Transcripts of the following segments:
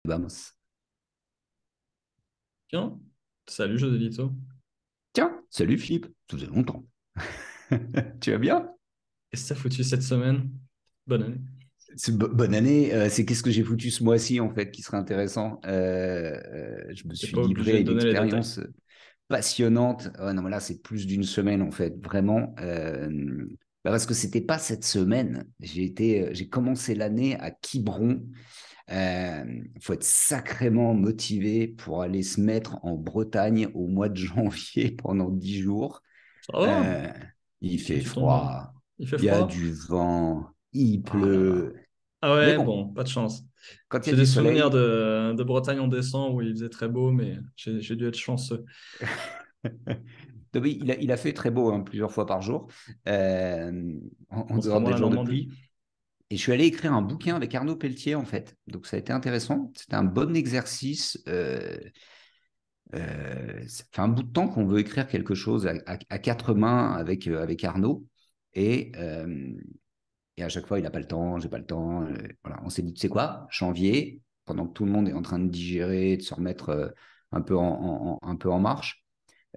Vamos. Tiens, salut Joselito. Tiens, salut Philippe, ça faisait longtemps. Tu vas bien? Qu'est-ce que t'as foutu cette semaine? Bonne année. Bonne année. C'est qu'est-ce que j'ai foutu ce mois-ci en fait qui serait intéressant. Je me T'es suis pas livré obligé à de une donner les détails. expérience passionnante. Non, mais là c'est plus d'une semaine en fait, vraiment. Parce que c'était pas cette semaine. J'ai commencé l'année à Quiberon. Il faut être sacrément motivé pour aller se mettre en Bretagne au mois de janvier pendant 10 jours. Ça va? Euh, il fait Tu tombes bien. froid, Il fait il y a froid? du vent, il Ah là pleut. là. Ah Mais ouais, bon, bon, pas de chance. quand il y a J'ai du des souvenirs soleil, de Bretagne en décembre où il faisait très beau, mais j'ai dû être chanceux. non, mais il a fait très beau hein, plusieurs fois par jour, en En ce dehors moment, des la jours de Normandie. pluie. Et je suis allé écrire un bouquin avec Arnaud Pelletier, en fait. Donc ça a été intéressant. C'était un bon exercice. Ça fait un bout de temps qu'on veut écrire quelque chose à quatre mains avec Arnaud. Et, euh, Et à chaque fois, il n'a pas le temps, j'ai pas le temps. Voilà. On s'est dit, tu sais quoi, janvier, pendant que tout le monde est en train de digérer, de se remettre un peu un peu en marche,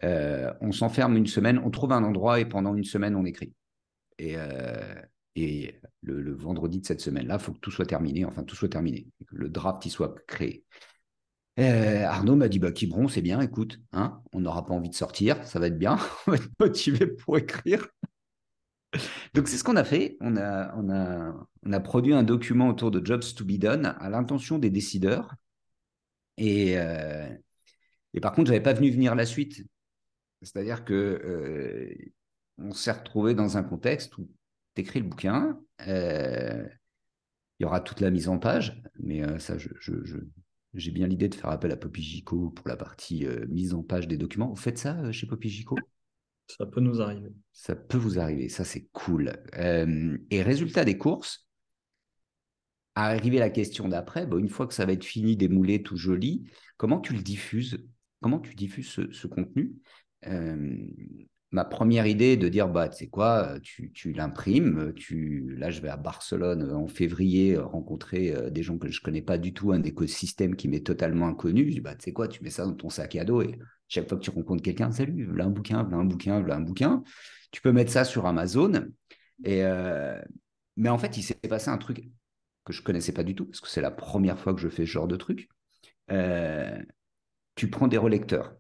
on s'enferme une semaine, on trouve un endroit et pendant une semaine, on écrit. Et, euh, et le vendredi de cette semaine-là, il faut que tout soit terminé, enfin, tout soit terminé, que le draft il soit créé. Arnaud m'a dit, bah, Quiberon, c'est bien, écoute, hein, on n'aura pas envie de sortir, ça va être bien, on va être motivé pour écrire. Donc, c'est ce qu'on a fait. On a produit un document autour de Jobs to be done à l'intention des décideurs. Et, euh, et par contre, je n'avais pas venu venir la suite. C'est-à-dire que on s'est retrouvé dans un contexte où tu écris le bouquin, il y aura toute la mise en page, mais ça, j'ai bien l'idée de faire appel à Popigico pour la partie mise en page des documents. Vous faites ça chez Popigico? Ça peut nous arriver. Ça peut vous arriver, ça c'est cool. Et résultat des courses, arriver la question d'après, bon, une fois que ça va être fini, démoulé, tout joli, comment tu le diffuses? Comment tu diffuses ce contenu? Euh, Ma première idée est de dire, bah, tu sais quoi, tu l'imprimes, là je vais à Barcelone en février rencontrer des gens que je ne connais pas du tout, un écosystème qui m'est totalement inconnu. Je dis, bah, tu sais quoi, tu mets ça dans ton sac à dos et chaque fois que tu rencontres quelqu'un, salut, voilà un bouquin, voilà un bouquin, voilà un bouquin. Tu peux mettre ça sur Amazon. Et, mais en fait, il s'est passé un truc que je connaissais pas du tout, parce que c'est la première fois que je fais ce genre de truc. Euh, Tu prends des relecteurs.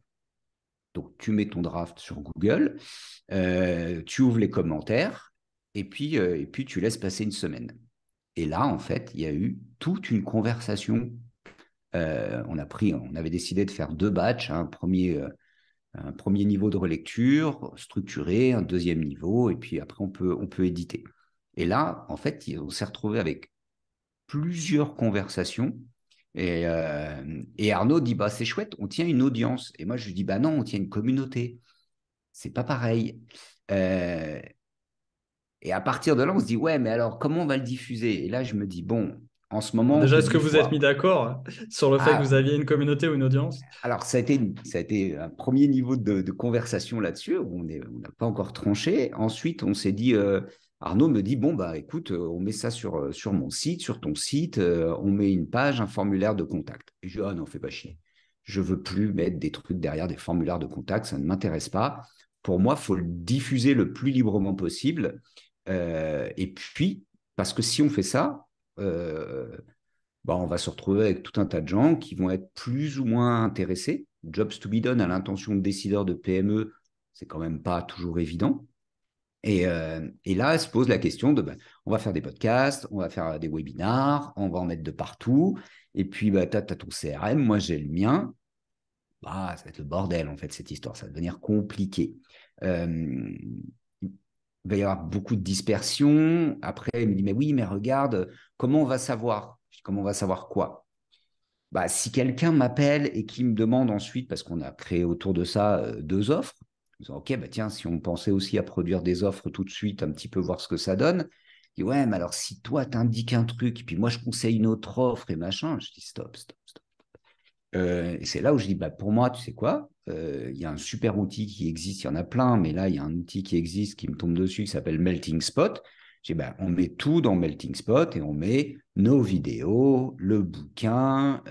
Donc, tu mets ton draft sur Google, tu ouvres les commentaires, et puis tu laisses passer une semaine. Et là, en fait, il y a eu toute une conversation. On avait décidé de faire deux batchs, hein, un premier niveau de relecture structuré, un deuxième niveau, et puis après, on peut éditer. Et là, en fait, on s'est retrouvé avec plusieurs conversations. Et Arnaud dit, bah, c'est chouette, on tient une audience. Et moi, je lui dis, bah non, on tient une communauté. C'est pas pareil. Euh, et à partir de là, on se dit, ouais, mais alors, comment on va le diffuser? Et là, je me dis, bon, en ce Alors moment, on déjà, te est-ce que dit, vous êtes mis d'accord sur le fait que vous Ah, aviez une communauté ou une audience? alors, ça a été un premier niveau de conversation là-dessus. On n'a pas encore tranché. Ensuite, on s'est dit, Arnaud me dit, bon, bah, écoute, on met ça sur mon site, sur ton site, on met une page, un formulaire de contact. Et je dis, ah non, fais pas chier. Je veux plus mettre des trucs derrière des formulaires de contact, ça ne m'intéresse pas. Pour moi, il faut le diffuser le plus librement possible. Et puis, parce que si on fait ça, euh, bah, on va se retrouver avec tout un tas de gens qui vont être plus ou moins intéressés. Jobs to be done à l'intention de décideurs de PME, c'est quand même pas toujours évident. Et là, elle se pose la question de, bah, on va faire des podcasts, on va faire des webinars, on va en mettre de partout. Et puis, bah, tu as ton CRM, moi j'ai le mien. Bah, ça va être le bordel, en fait, cette histoire. Ça va devenir compliqué. Euh, il va y avoir beaucoup de dispersion. Après, il me dit, mais oui, mais regarde, comment on va savoir? Comment on va savoir quoi? Bah, si quelqu'un m'appelle et qui me demande ensuite, parce qu'on a créé autour de ça deux offres, en disant, ok, bah tiens, si on pensait aussi à produire des offres tout de suite, un petit peu voir ce que ça donne, je dis, ouais, mais alors si toi t'indiques un truc, et puis moi je conseille une autre offre et machin, je dis stop, stop, stop. Et c'est là où je dis, bah, pour moi, tu sais quoi, il y a un super outil qui existe, il y en a plein, mais là, il y a un outil qui existe qui me tombe dessus qui s'appelle Melting Spot. J'ai dit, ben, on met tout dans Melting Spot et on met nos vidéos, le bouquin,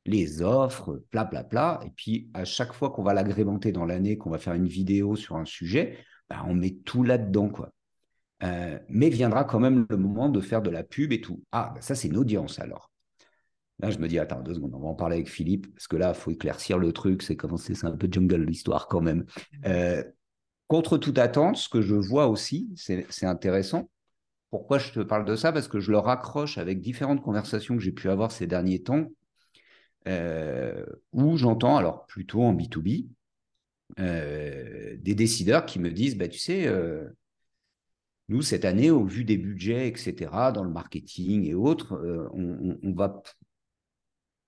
les offres, bla. Et puis, à chaque fois qu'on va l'agrémenter dans l'année, qu'on va faire une vidéo sur un sujet, ben, on met tout là-dedans, quoi. Mais viendra quand même le moment de faire de la pub et tout. Ah, ben ça, c'est une audience alors. Là, je me dis, attends, 2 secondes, on va en parler avec Philippe, parce que là, il faut éclaircir le truc, c'est un peu jungle l'histoire quand même. Euh, Contre toute attente, ce que je vois aussi, c'est intéressant. Pourquoi je te parle de ça? Parce que je le raccroche avec différentes conversations que j'ai pu avoir ces derniers temps, où j'entends, alors plutôt en B2B, des décideurs qui me disent, bah, tu sais, nous, cette année, au vu des budgets, etc., dans le marketing et autres, on va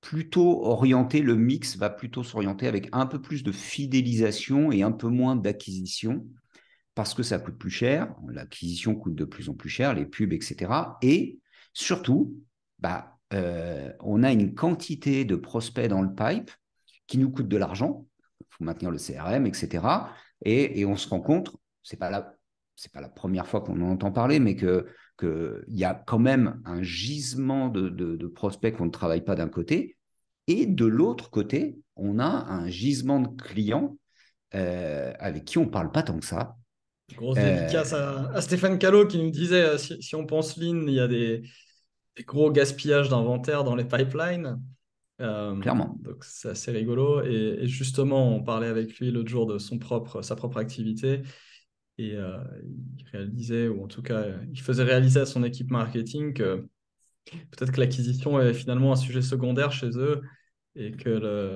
plutôt orienter, le mix va plutôt s'orienter avec un peu plus de fidélisation et un peu moins d'acquisition parce que ça coûte plus cher, l'acquisition coûte de plus en plus cher, les pubs, etc. Et surtout, bah, on a une quantité de prospects dans le pipe qui nous coûte de l'argent, il faut maintenir le CRM, etc. Et on se rend compte, c'est pas la première fois qu'on en entend parler, mais qu'il y a quand même un gisement de prospects qu'on ne travaille pas d'un côté, et de l'autre côté, on a un gisement de clients avec qui on ne parle pas tant que ça. Grosse dédicace Euh, à Stéphane Callot qui nous disait si on pense lean, il y a des gros gaspillages d'inventaire dans les pipelines. Clairement. Donc c'est assez rigolo. Et justement, on parlait avec lui l'autre jour de sa propre activité. Et il réalisait, ou en tout cas, il faisait réaliser à son équipe marketing que peut-être que l'acquisition est finalement un sujet secondaire chez eux et que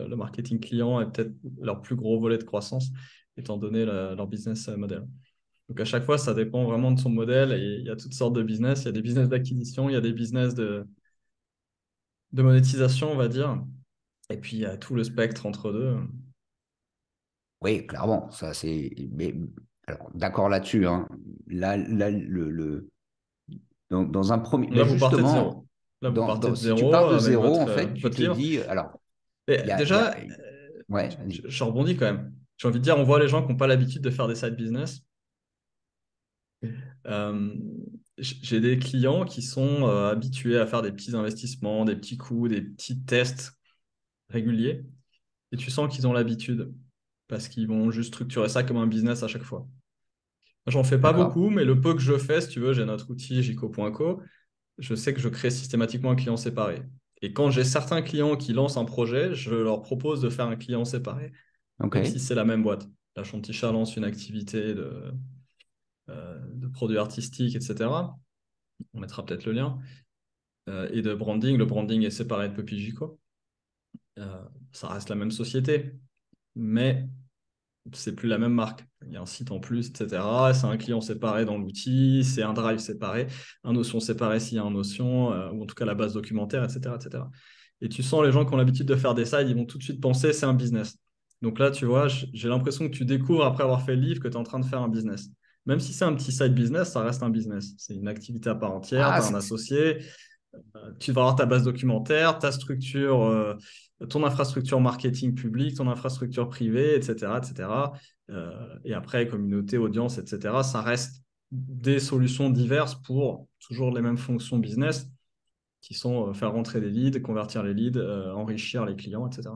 le marketing client est peut-être leur plus gros volet de croissance, étant donné leur business model. Donc à chaque fois, ça dépend vraiment de son modèle et il y a toutes sortes de business. Il y a des business d'acquisition, il y a des business de monétisation, on va dire. Et puis il y a tout le spectre entre deux. Oui, clairement. Ça, mais, alors, d'accord là-dessus. Hein. Là, dans un premier. Là, Mais vous partez de justement, zéro. Là, vous partez de si tu zéro pars de avec zéro, en fait, tu votre te livre. dis. Alors, Et déjà, ouais, vas-y. je rebondis quand même. J'ai envie de dire, on voit les gens qui n'ont pas l'habitude de faire des side business. Euh, j'ai des clients qui sont habitués à faire des petits investissements, des petits coups, des petits tests réguliers. Et tu sens qu'ils ont l'habitude parce qu'ils vont juste structurer ça comme un business à chaque fois. Moi, j'en fais pas D'accord. beaucoup, mais le peu que je fais, si tu veux, j'ai notre outil Jico.co. Je sais que je crée systématiquement un client séparé. Et quand j'ai certains clients qui lancent un projet, je leur propose de faire un client séparé, OK. même si c'est la même boîte. La Chanticha lance une activité de produits artistiques, etc. On mettra peut-être le lien. Et de branding. Le branding est séparé de Puppy Jico. Ça reste la même société, mais c'est plus la même marque. Il y a un site en plus, etc. C'est un client séparé dans l'outil, c'est un drive séparé, un notion séparé s'il y a un notion, ou en tout cas la base documentaire, etc., etc. Et tu sens les gens qui ont l'habitude de faire des sites, ils vont tout de suite penser c'est un business. Donc là, tu vois, j'ai l'impression que tu découvres après avoir fait le livre que tu es en train de faire un business. Même si c'est un petit side business, ça reste un business. C'est une activité à part entière, Ah, tu as un associé, tu vas avoir ta base documentaire, ta structure, ton infrastructure marketing public, ton infrastructure privée, etc., etc. Et après, communauté, audience, etc. Ça reste des solutions diverses pour toujours les mêmes fonctions business qui sont faire rentrer des leads, convertir les leads, enrichir les clients, etc.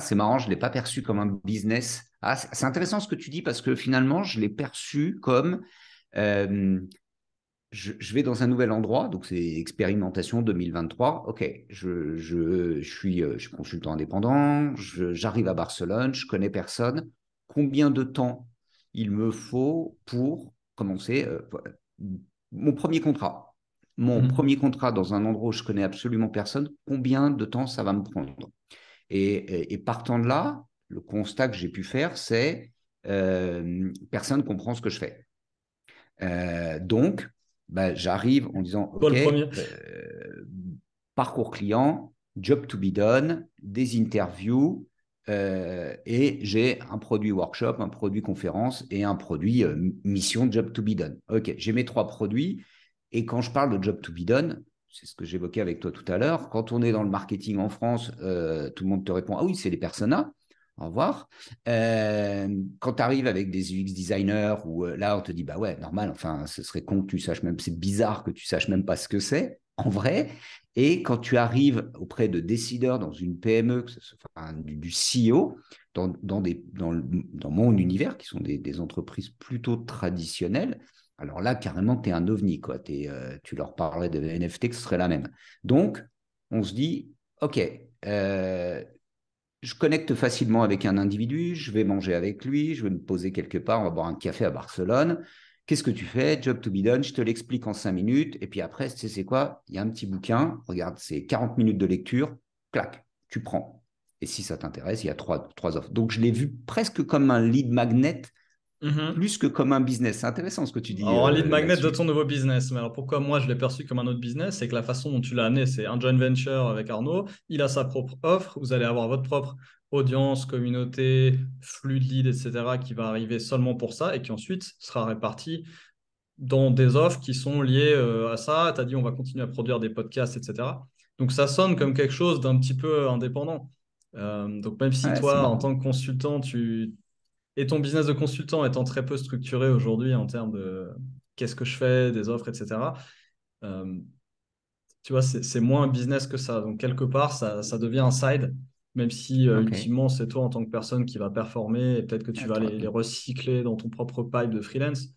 c'est marrant, je ne l'ai pas perçu comme un business. Ah, c'est intéressant ce que tu dis parce que finalement, je l'ai perçu comme euh, je vais dans un nouvel endroit, donc c'est expérimentation 2023. Ok, je suis consultant indépendant, j'arrive à Barcelone, je connais personne. Combien de temps il me faut pour commencer mon premier contrat? Mon Mhm. premier contrat dans un endroit où je connais absolument personne, combien de temps ça va me prendre? Et partant de là, le constat que j'ai pu faire, c'est personne ne comprend ce que je fais. Donc, bah, j'arrive en disant, Toi, OK, le premier. parcours client, job to be done, des interviews, et j'ai un produit workshop, un produit conférence et un produit mission job to be done. OK, j'ai mes 3 produits. Et quand je parle de job to be done, c'est ce que j'évoquais avec toi tout à l'heure, quand on est dans le marketing en France, tout le monde te répond, ah oui, c'est les personas. au revoir. Quand tu arrives avec des UX designers où là, on te dit, bah ouais, normal, enfin, ce serait con que tu saches même, c'est bizarre que tu saches même pas ce que c'est, en vrai. Et quand tu arrives auprès de décideurs dans une PME, que ce soit, enfin, du CEO, dans mon univers, qui sont des entreprises plutôt traditionnelles, alors là, carrément, tu es un ovni, quoi. Tu leur parlais de NFT, que ce serait la même. Donc, on se dit, OK, je connecte facilement avec un individu, je vais manger avec lui, je vais me poser quelque part, on va boire un café à Barcelone. Qu'est-ce que tu fais? Job to be done, je te l'explique en 5 minutes. Et puis après, tu sais, c'est quoi? Il y a un petit bouquin, regarde, c'est 40 minutes de lecture, clac, tu prends. Et si ça t'intéresse, il y a trois offres. Donc, je l'ai vu presque comme un lead magnet, Mhm. plus que comme un business. C'est intéressant ce que tu dis Alors, un lead magnet de là-dessus. ton nouveau business. Mais alors, pourquoi moi je l'ai perçu comme un autre business? C'est que la façon dont tu l'as amené, c'est un joint venture avec Arnaud. Il a sa propre offre. Vous allez avoir votre propre audience, communauté, flux de leads, etc., qui va arriver seulement pour ça et qui ensuite sera réparti dans des offres qui sont liées à ça. Tu as dit on va continuer à produire des podcasts, etc. Donc, ça sonne comme quelque chose d'un petit peu indépendant. Donc, même si Ouais, c'est toi, en marrant. tant que consultant, et ton business de consultant étant très peu structuré aujourd'hui en termes de qu'est-ce que je fais, des offres, etc., euh, tu vois, c'est moins un business que ça. Donc, quelque part, ça devient un side, même si OK. ultimement, c'est toi en tant que personne qui va performer et peut-être que tu Ah, vas t'aurais les pu. recycler dans ton propre pipe de freelance,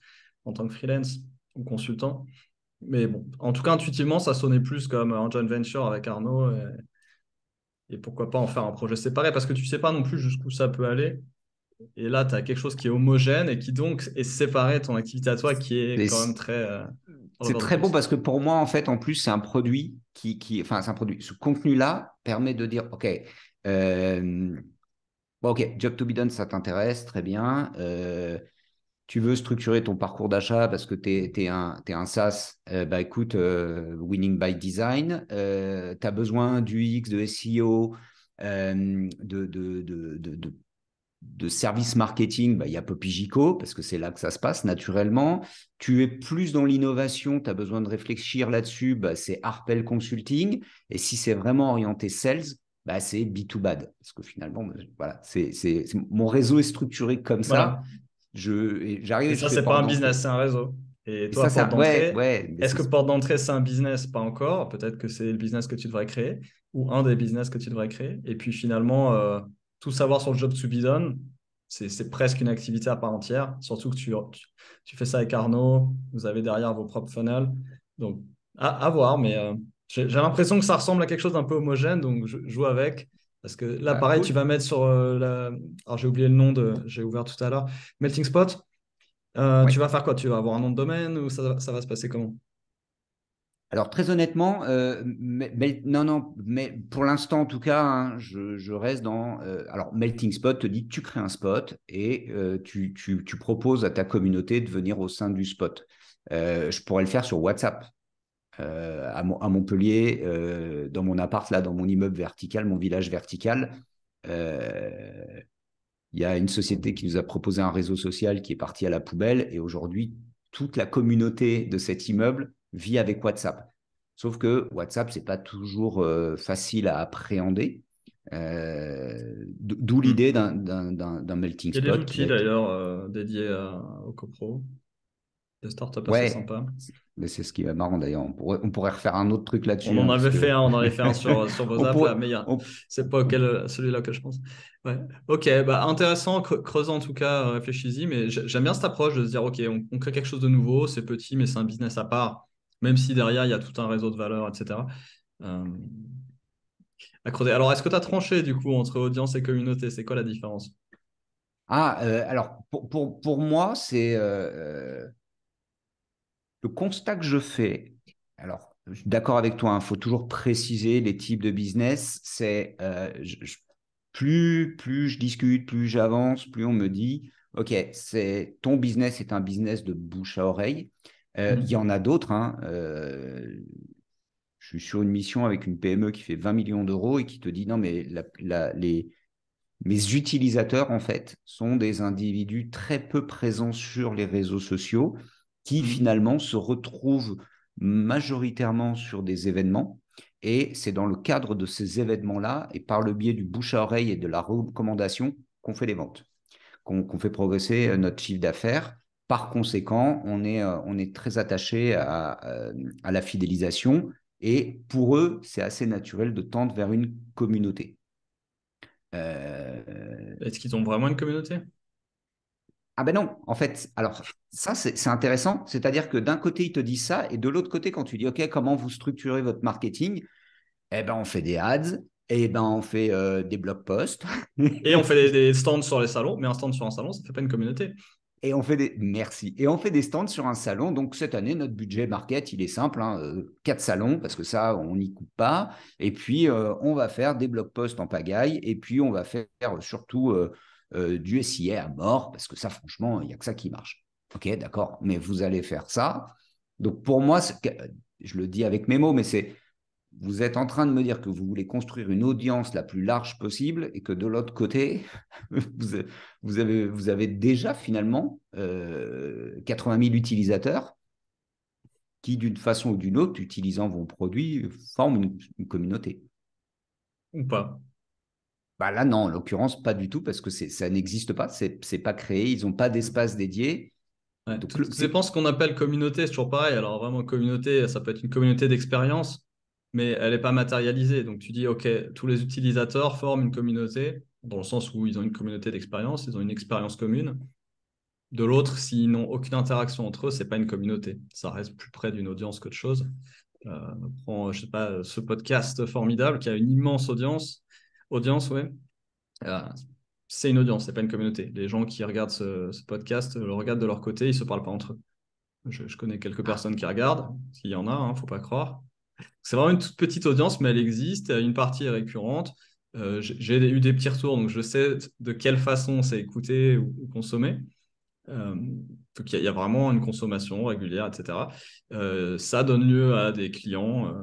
en tant que freelance ou consultant. Mais bon, en tout cas, intuitivement, ça sonnait plus comme un joint venture avec Arnaud et pourquoi pas en faire un projet séparé parce que tu sais pas non plus jusqu'où ça peut aller. Et là, tu as quelque chose qui est homogène et qui donc est séparé de ton activité à toi qui est Mais quand même très all c'est over the très bon place. parce que pour moi, en fait, en plus, c'est un produit enfin, c'est un produit. Ce contenu-là permet de dire, OK, bon, OK, Job to be done, ça t'intéresse, très bien. Tu veux structurer ton parcours d'achat parce que tu es un SaaS, bah écoute, Winning by Design, tu as besoin du X, de SEO, de service marketing, bah, il y a Popigico, parce que c'est là que ça se passe naturellement. Tu es plus dans l'innovation, tu as besoin de réfléchir là-dessus, bah, c'est Harpel Consulting. Et si c'est vraiment orienté sales, bah, c'est B2Bad. Parce que finalement, bah, voilà, mon réseau est structuré comme ça. Voilà. J'arrive Et et je ça, fais c'est pas porte un business, d'entrée. c'est un réseau. Et Et ça, toi, porte ouais, d'entrée, ouais, mais est-ce que porte d'entrée, c'est un business? Pas encore. Peut-être que c'est le business que tu devrais créer ou un des business que tu devrais créer. Et puis finalement, tout savoir sur le job to be done, c'est presque une activité à part entière. Surtout que tu fais ça avec Arnaud, vous avez derrière vos propres funnels. Donc, à voir, mais j'ai l'impression que ça ressemble à quelque chose d'un peu homogène, donc je joue avec. Parce que là, ah, pareil, tu cool. vas mettre sur Alors, j'ai oublié le nom j'ai ouvert tout à l'heure. Melting Spot. Tu Ouais. vas faire quoi? Tu vas avoir un nom de domaine ou ça va se passer comment? Alors très honnêtement, non, non, mais pour l'instant en tout cas, hein, je reste dans. Alors Melting Spot te dit tu crées un spot et tu proposes à ta communauté de venir au sein du spot. Je pourrais le faire sur WhatsApp. À Montpellier, dans mon appart, là, dans mon immeuble vertical, mon village vertical, euh, il y a une société qui nous a proposé un réseau social qui est parti à la poubelle et aujourd'hui, toute la communauté de cet immeuble vit avec WhatsApp. Sauf que WhatsApp, c'est pas toujours facile à appréhender. D'où Hmm. l'idée d'un melting Il y a des spot qui outils va être. d'ailleurs dédiés au CoPro, des startups assez Ouais, sympas. mais c'est ce qui est marrant d'ailleurs. On pourrait refaire un autre truc On là-dessus, en hein, parce avait fait que un, on en avait fait un sur vos on apps pourrait, là, mais on, c'est pas on- celui-là que je pense. Ouais. Ok, bah intéressant, creusant en tout cas, réfléchis-y, mais j'aime bien cette approche de se dire ok, on crée quelque chose de nouveau, c'est petit, mais c'est un business à part, même si derrière il y a tout un réseau de valeurs, etc. Euh, à creuser. Alors, est-ce que tu as tranché du coup entre audience et communauté? C'est quoi la différence? alors pour moi, c'est le constat que je fais, alors, je suis d'accord avec toi, il faut toujours préciser les types de business. C'est plus je discute, plus j'avance, plus on me dit, OK, ton business est un business de bouche à oreille. Il y en a d'autres. Hein, je suis sur une mission avec une PME qui fait 20 millions d'euros et qui te dit, non, mais mes utilisateurs, en fait, sont des individus très peu présents sur les réseaux sociaux qui Mhm. finalement se retrouvent majoritairement sur des événements. Et c'est dans le cadre de ces événements-là et par le biais du bouche à oreille et de la recommandation qu'on fait des ventes, qu'on fait progresser notre chiffre d'affaires. Par conséquent, on est très attaché à la fidélisation et pour eux, c'est assez naturel de tendre vers une communauté. Euh, Est-ce qu'ils ont vraiment une communauté? ah ben non, en fait, alors ça c'est intéressant, c'est-à-dire que d'un côté ils te disent ça et de l'autre côté quand tu dis ok comment vous structurez votre marketing, eh ben on fait des ads, eh ben on fait des blog posts Et on fait des stands sur les salons, mais un stand sur un salon, ça ne fait pas une communauté. et on fait des merci et on fait des stands sur un salon. Donc cette année notre budget market il est simple, hein, 4 salons parce que ça on n'y coupe pas et puis on va faire des blog posts en pagaille et puis on va faire surtout du SIA à mort parce que ça franchement il n'y a que ça qui marche. Ok, d'accord, mais vous allez faire ça. Donc pour moi, je le dis avec mes mots, mais c'est vous êtes en train de me dire que vous voulez construire une audience la plus large possible et que de l'autre côté, vous avez déjà finalement 80 000 utilisateurs qui, d'une façon ou d'une autre, utilisant vos produits, forment une communauté. Ou pas. Bah là, non, en l'occurrence, pas du tout, parce que ça n'existe pas, c'est pas créé, ils n'ont pas d'espace dédié. Ouais. Donc, Tout dépend ce qu'on appelle communauté, c'est toujours pareil. Alors vraiment, communauté, ça peut être une communauté d'expérience, mais elle n'est pas matérialisée. Donc tu dis, OK, tous les utilisateurs forment une communauté, dans le sens où ils ont une communauté d'expérience, ils ont une expérience commune. De l'autre, s'ils n'ont aucune interaction entre eux, c'est pas une communauté. Ça reste plus près d'une audience qu'autre chose. Prends, je sais pas, ce podcast formidable qui a une immense audience, ouais. Euh, c'est une audience, c'est pas une communauté. Les gens qui regardent ce podcast le regardent de leur côté, ils se parlent pas entre eux. Je connais quelques ah, personnes qui regardent, s'il y en a, hein, faut pas croire. C'est vraiment une toute petite audience, mais elle existe. Une partie est récurrente. J'ai eu des petits retours, donc je sais de quelle façon c'est écouté ou consommé. Donc il y a vraiment une consommation régulière, etc. Ça donne lieu à des clients,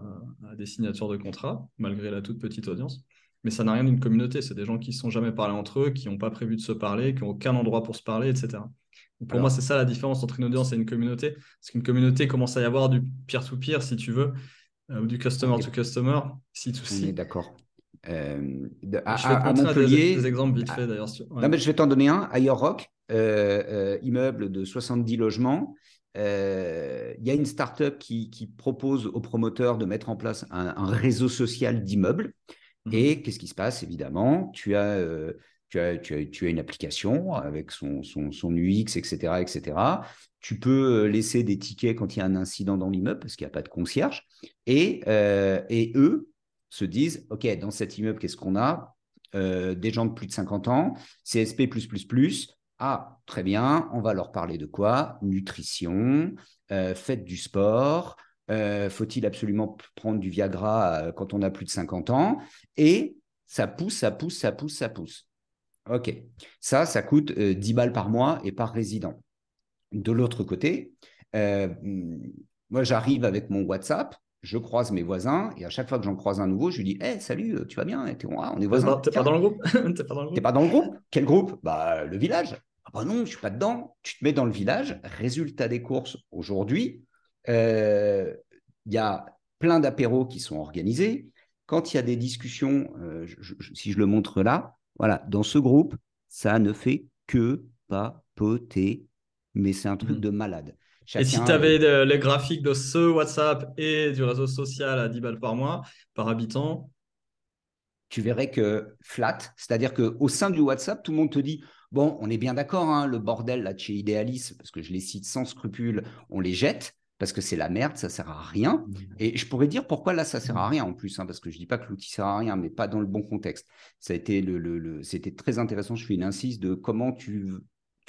à des signatures de contrats, malgré la toute petite audience. Mais ça n'a rien d'une communauté. C'est des gens qui ne se sont jamais parlé entre eux, qui n'ont pas prévu de se parler, qui n'ont aucun endroit pour se parler, etc. Donc pour moi, c'est alors, ça la différence entre une audience et une communauté. Parce qu'une communauté commence à y avoir du peer-to-peer, si tu veux, ou du on est, customer-to-customer, on est C2C. d'accord. Je vais te À montrer des Montpellier, exemples vite fait, d'ailleurs. Ouais. non, mais je vais t'en donner un. À York, immeuble de 70 logements, il y a une start-up qui propose aux promoteurs de mettre en place un réseau social d'immeubles. Mhm. Et qu'est-ce qui se passe, évidemment? Tu as une application avec son UX, etc., etc. Tu peux laisser des tickets quand il y a un incident dans l'immeuble parce qu'il n'y a pas de concierge. Et eux se disent, OK, dans cet immeuble, qu'est-ce qu'on a? Des gens de plus de 50 ans, CSP+++. Ah, très bien, on va leur parler de quoi? Nutrition, faites du sport, faut-il absolument prendre du Viagra quand on a plus de 50 ans? Et ça pousse, ça pousse, ça pousse, ça pousse. OK. Ça coûte 10 balles par mois et par résident. De l'autre côté, euh, moi, j'arrive avec mon WhatsApp, je croise mes voisins et à chaque fois que j'en croise un nouveau, je lui dis hey, salut, tu vas bien? On est voisins. T'es pas Tiens, dans le groupe? T'es pas dans le t'es groupe? pas dans le groupe? Quel groupe? Bah, le village. Ah bah non, je suis pas dedans. Tu te mets dans le village. Résultat des courses aujourd'hui, euh, il y a plein d'apéros qui sont organisés. Quand il y a des discussions, si je le montre là, voilà, dans ce groupe, ça ne fait que papoter, mais c'est un truc Mhm. de malade. Et si tu Chacun, avais les graphiques de ce WhatsApp et du réseau social à 10 balles par mois, par habitant, tu verrais que flat, c'est-à-dire qu'au sein du WhatsApp, tout le monde te dit, bon, on est bien d'accord, hein, le bordel là de chez Idealis, parce que je les cite sans scrupule, on les jette, parce que c'est la merde, ça sert à rien. Et je pourrais dire pourquoi là, ça sert à rien en plus, hein, parce que je dis pas que l'outil sert à rien, mais pas dans le bon contexte. Ça a été c'était très intéressant, je fais une incise de comment tu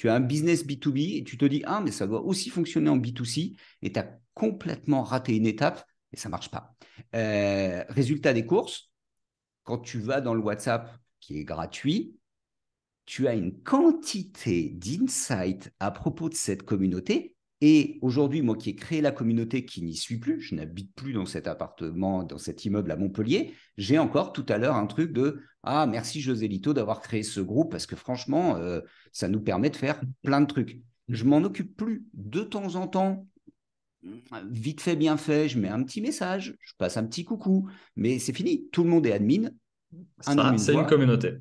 as un business B2B et tu te dis, ah, mais ça doit aussi fonctionner en B2C, et tu as complètement raté une étape, et ça marche pas. Résultat des courses, quand tu vas dans le WhatsApp qui est gratuit, tu as une quantité d'insights à propos de cette communauté. Et aujourd'hui, moi qui ai créé la communauté, qui n'y suis plus, je n'habite plus dans cet appartement, dans cet immeuble à Montpellier, j'ai encore tout à l'heure un truc de ah, merci José Lito d'avoir créé ce groupe parce que franchement, ça nous permet de faire plein de trucs. Je m'en occupe plus de temps en temps. Vite fait, bien fait, je mets un petit message, je passe un petit coucou, mais c'est fini. Tout le monde est admin, un homme, ça, une c'est une voix. communauté.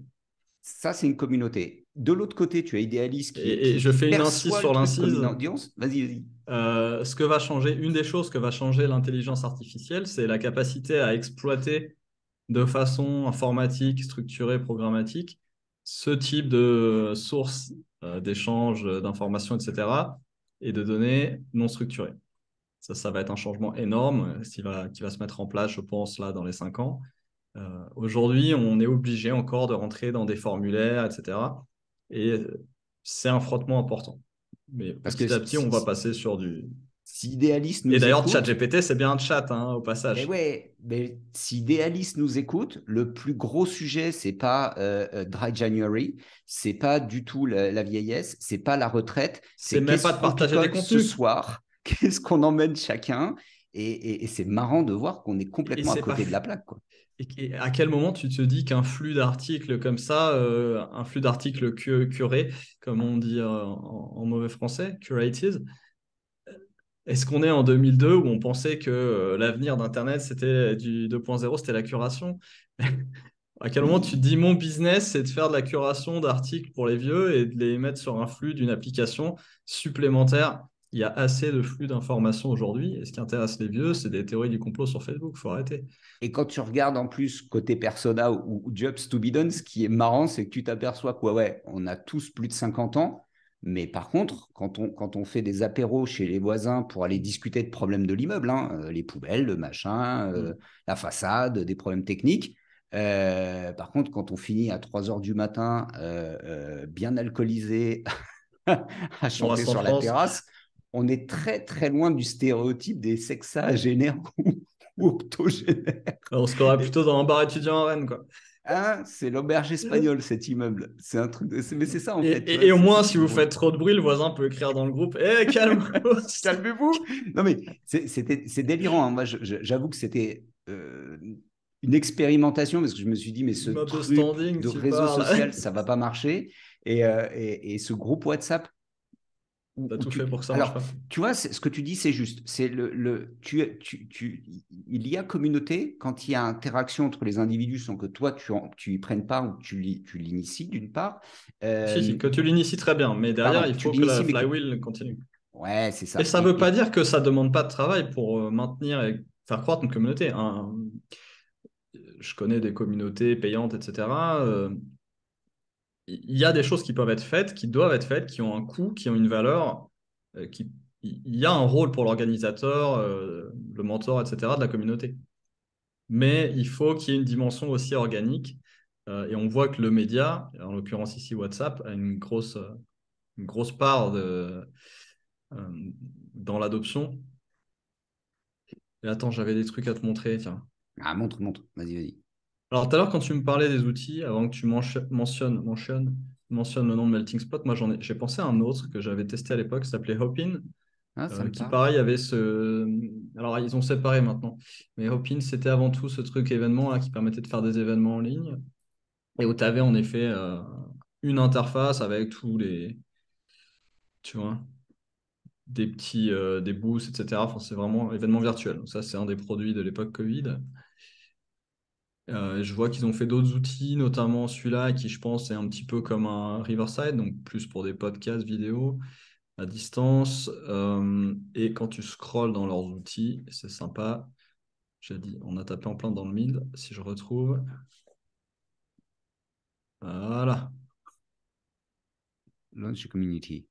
Ça, c'est une communauté. de l'autre côté, tu as Idealist Et je qui fais une incise perçoit le sur truc comme l'incise. une audience. Vas-y, vas-y. Ce que va changer, une des choses que va changer l'intelligence artificielle, c'est la capacité à exploiter de façon informatique, structurée, programmatique, ce type de sources d'échange d'informations, etc., et de données non structurées. Ça va être un changement énorme qui va se mettre en place, je pense, là, dans les 5 ans. Aujourd'hui, on est obligé encore de rentrer dans des formulaires, etc. Et c'est un frottement important. Mais Parce que petit à petit, on va passer sur du... si Idealist Et nous d'ailleurs, écoute, ChatGPT, c'est bien un chat, hein, au mais passage. ouais, mais si Idealist nous écoute, le plus gros sujet, c'est pas Dry January, c'est pas du tout la vieillesse, c'est pas la retraite, C'est c'est même pas qu'est-ce de qu'on partager des picole ce contenus. soir, qu'est-ce qu'on emmène chacun, et c'est marrant de voir qu'on est Et complètement à c'est pas... côté de la plaque, quoi. Et à quel moment tu te dis qu'un flux d'articles comme ça, un flux d'articles curé, comme on dit en mauvais français, curated, est-ce qu'on est en 2002 où on pensait que l'avenir d'Internet, c'était du 2.0, c'était la curation? À quel moment tu te Oui, dis mon business, c'est de faire de la curation d'articles pour les vieux et de les mettre sur un flux d'une application supplémentaire? Il y a assez de flux d'informations aujourd'hui. Et ce qui intéresse les vieux, c'est des théories du complot sur Facebook. Il faut arrêter. et quand tu regardes en plus côté persona ou jobs to be done, ce qui est marrant, c'est que tu t'aperçois quoi, ouais, on a tous plus de 50 ans, mais par contre, quand on fait des apéros chez les voisins pour aller discuter de problèmes de l'immeuble, hein, les poubelles, le machin, Mm. la façade, des problèmes techniques, par contre, quand on finit à 3 heures du matin, bien alcoolisé, à On chanter reste en sur la France. terrasse, on est très très loin du stéréotype des sexagénaires ou octogénaires. On se croirait Et, plutôt dans un bar étudiant à Rennes, quoi. hein, c'est l'auberge espagnole, cet immeuble. C'est un truc mais c'est ça en Et, fait, tu vois, et au c'est moins, ce si qui est vous drôle. faites trop de bruit, le voisin peut écrire dans le groupe: Eh, calme-vous! Calmez-vous. Non mais c'est délirant, hein. Moi, j'avoue que c'était une expérimentation parce que je me suis dit mais ce Immeuble de truc standing, de tu réseau parles. social, ça va pas marcher. Et ce groupe WhatsApp T'as où tout fait pour que ça marche alors, pas. tu vois, ce que tu dis, c'est juste. C'est il y a communauté quand il y a interaction entre les individus sans que toi, tu y prennes part ou que tu l'inities, d'une part. Si, si, Euh, que tu l'inities très bien, mais derrière, pardon, il tu faut que la l'inities, mais que. flywheel continue. Ouais, c'est Et ça. ça ne veut pas dire que ça ne demande pas de travail pour maintenir et faire croître une communauté, hein. Je connais des communautés payantes, etc. Il y a des choses qui peuvent être faites, qui doivent être faites, qui ont un coût, qui ont une valeur, il y a un rôle pour l'organisateur, le mentor, etc., de la communauté. Mais il faut qu'il y ait une dimension aussi organique. Et on voit que le média, en l'occurrence ici WhatsApp, a une grosse part euh, dans l'adoption. Et attends, j'avais des trucs à te montrer, tiens. Ah, montre, montre. Vas-y, vas-y. Alors, tout à l'heure, quand tu me parlais des outils, avant que tu mentionnes le nom de Melting Spot, moi, j'ai pensé à un autre que j'avais testé à l'époque, qui s'appelait Hopin, Ah, ça me qui, parle. pareil, avait ce... Alors, ils ont séparé maintenant. Mais Hopin, c'était avant tout ce truc événement là, qui permettait de faire des événements en ligne et où tu avais en effet une interface avec tous les... Tu vois, des boosts, etc. Enfin, c'est vraiment événement virtuel. Donc ça, c'est un des produits de l'époque Covid. Je vois qu'ils ont fait d'autres outils, notamment celui-là, qui je pense est un petit peu comme un Riverside, donc plus pour des podcasts vidéo à distance. Et quand tu scrolles dans leurs outils, c'est sympa. J'ai dit, on a tapé en plein dans le mille. Si je retrouve, voilà. Launch community.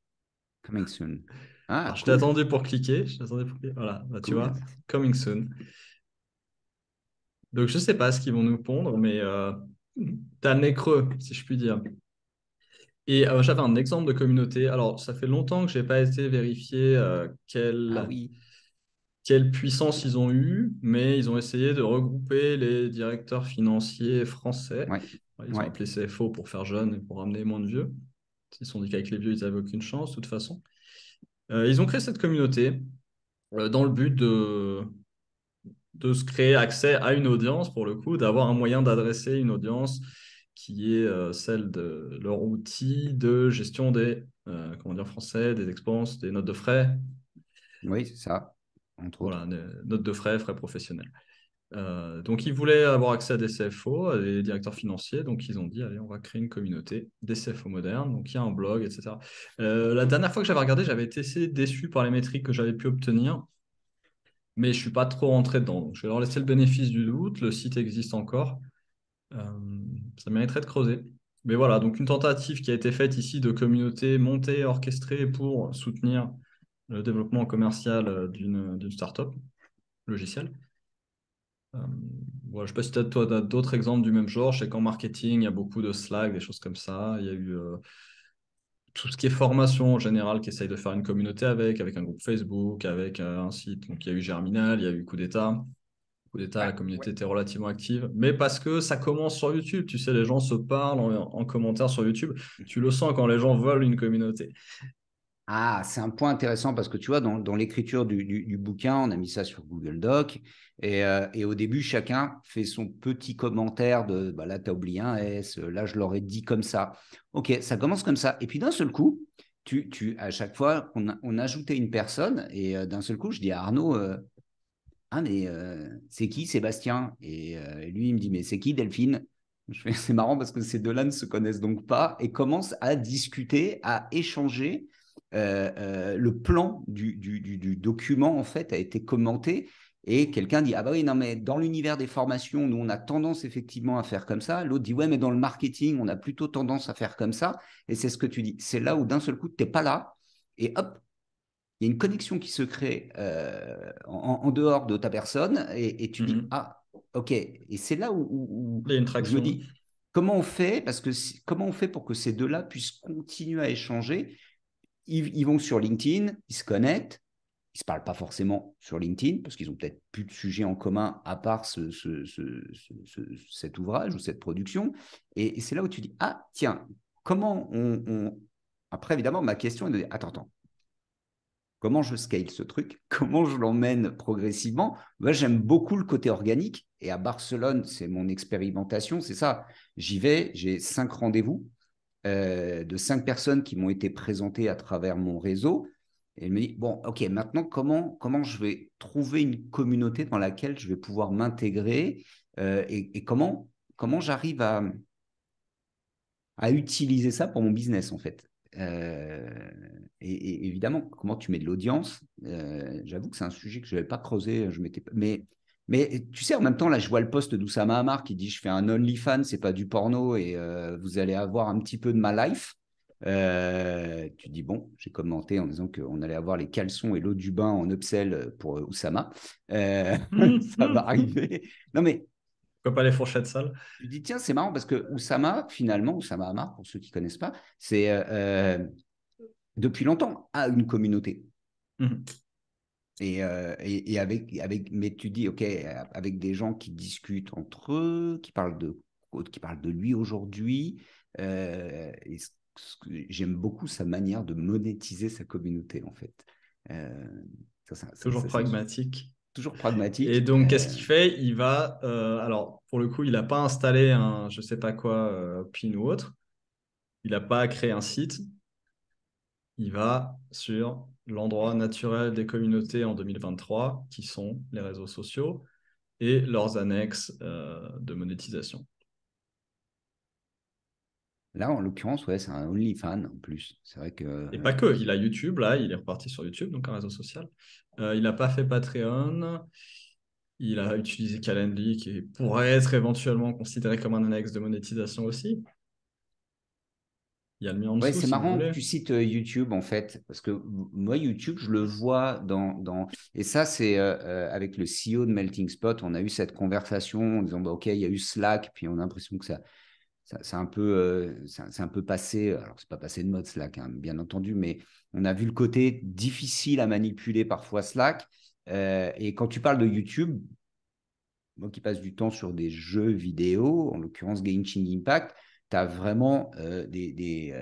Coming soon. Ah, Alors, je t'ai cool. attendu pour cliquer. Je t'ai attendu pour cliquer. Voilà, bah, tu vois, Cool. coming soon. Donc, je sais pas ce qu'ils vont nous pondre, mais t'as le nez creux, si je puis dire. Et j'avais un exemple de communauté. Alors, ça fait longtemps que je n'ai pas été vérifié Ah oui. quelle puissance ils ont eu, mais ils ont essayé de regrouper les directeurs financiers français. Ouais. Ils ont Ouais. appelé CFO pour faire jeune et pour ramener moins de vieux. Ils se sont dit qu'avec les vieux, ils n'avaient aucune chance, de toute façon. Ils ont créé cette communauté dans le but de se créer accès à une audience, pour le coup, d'avoir un moyen d'adresser une audience qui est celle de leur outil de gestion des comment dire, français, des expenses, des notes de frais, Oui, c'est ça, entre autres. voilà, des notes de frais, frais professionnels. Donc, ils voulaient avoir accès à des CFO, à des directeurs financiers. Donc, ils ont dit, allez, on va créer une communauté des CFO modernes. Donc, il y a un blog, etc. La dernière fois que j'avais regardé, j'avais été assez déçu par les métriques que j'avais pu obtenir, mais je ne suis pas trop rentré dedans. Donc, je vais leur laisser le bénéfice du doute. Le site existe encore. Euh, Ça mériterait de creuser. Mais voilà, donc une tentative qui a été faite ici de communauté montée, orchestrée pour soutenir le développement commercial d'une startup logicielle. Voilà, je ne sais pas si toi, tu as d'autres exemples du même genre. Je sais qu'en marketing, il y a beaucoup de Slack, des choses comme ça. Il y a eu tout ce qui est formation en général qui essaye de faire une communauté avec un groupe Facebook, avec un site. Donc, il y a eu Germinal, il y a eu Coup d'État. Coup d'État, la Ouais. communauté était relativement active, mais parce que ça commence sur YouTube. Tu sais, les gens se parlent en commentaire sur YouTube. Tu le sens quand les gens veulent une communauté. Ah, c'est un point intéressant parce que tu vois, dans l'écriture du bouquin, on a mis ça sur Google Doc et au début, chacun fait son petit commentaire de bah là, tu as oublié un S, là, je l'aurais dit comme ça. Ok, ça commence comme ça. Et puis d'un seul coup, à chaque fois, on ajoutait une personne et d'un seul coup, je dis à Arnaud, ah, mais c'est qui Sébastien et lui, il me dit, mais c'est qui Delphine? C'est marrant parce que ces deux-là ne se connaissent donc pas et commencent à discuter, à échanger. Le plan du document, en fait, a été commenté et quelqu'un dit, ah bah oui, non, mais dans l'univers des formations, nous, on a tendance effectivement à faire comme ça. L'autre dit, ouais, mais dans le marketing, on a plutôt tendance à faire comme ça. Et c'est ce que tu dis. C'est là où d'un seul coup, tu n'es pas là et hop, il y a une connexion qui se crée en dehors de ta personne et tu dis, Mhm. ah, ok. Et c'est là Il y a une où je me traction. dis, comment on fait? Parce que comment on fait pour que ces deux-là puissent continuer à échanger? Ils vont sur LinkedIn, ils se connectent, ils ne se parlent pas forcément sur LinkedIn parce qu'ils ont peut-être plus de sujets en commun à part cet ouvrage ou cette production. Et c'est là où tu dis, ah, tiens, comment Après, évidemment, ma question est de dire, attends, attends, comment je scale ce truc, comment je l'emmène progressivement. Moi, j'aime beaucoup le côté organique et à Barcelone, c'est mon expérimentation, c'est ça. J'y vais, j'ai 5 rendez-vous de 5 personnes qui m'ont été présentées à travers mon réseau. Et elle me dit, bon, ok, maintenant, comment je vais trouver une communauté dans laquelle je vais pouvoir m'intégrer et comment j'arrive à utiliser ça pour mon business, en fait. Et évidemment, comment tu mets de l'audience, j'avoue que c'est un sujet que je n'avais pas creusé, mais tu sais, en même temps, là, je vois le post d'Oussama Hamar qui dit, je fais un OnlyFans, c'est pas du porno, et vous allez avoir un petit peu de ma life. Tu dis, bon, j'ai commenté en disant qu'on allait avoir les caleçons et l'eau du bain en upsell pour Oussama. Ça va arriver. Non, mais Pourquoi pas les fourchettes sales? tu dis, tiens, c'est marrant parce que Oussama, finalement, Oussama Hamar, pour ceux qui ne connaissent pas, c'est depuis longtemps a une communauté. Mhm. Et mais tu dis, OK, avec des gens qui discutent entre eux, qui parlent de lui aujourd'hui. J'aime beaucoup sa manière de monétiser sa communauté, en fait. Euh, Toujours c'est pragmatique. toujours Et pragmatique. donc, qu'est-ce qu'il fait? Il va, alors, pour le coup, il n'a pas installé un, je sais pas quoi, PIN ou autre. Il n'a pas créé un site. Il va sur l'endroit naturel des communautés en 2023, qui sont les réseaux sociaux et leurs annexes de monétisation. Là, en l'occurrence, ouais, c'est un OnlyFans en plus. C'est vrai que Et pas que, il a YouTube, là, il est reparti sur YouTube, donc un réseau social. Il n'a pas fait Patreon, il a utilisé Calendly, qui pourrait être éventuellement considéré comme un annexe de monétisation aussi. Il y a le mien en ouais, dessous, c'est si vous marrant que voulez. tu cites YouTube en fait, parce que moi, YouTube, je le vois Et ça, c'est avec le CEO de Melting Spot, on a eu cette conversation en disant, bah, OK, il y a eu Slack, puis on a l'impression que c'est un peu passé. Alors, c'est pas passé de mode Slack, hein, bien entendu, mais on a vu le côté difficile à manipuler parfois Slack. Et quand tu parles de YouTube, moi qui passe du temps sur des jeux vidéo, en l'occurrence Genshin Impact, tu as vraiment des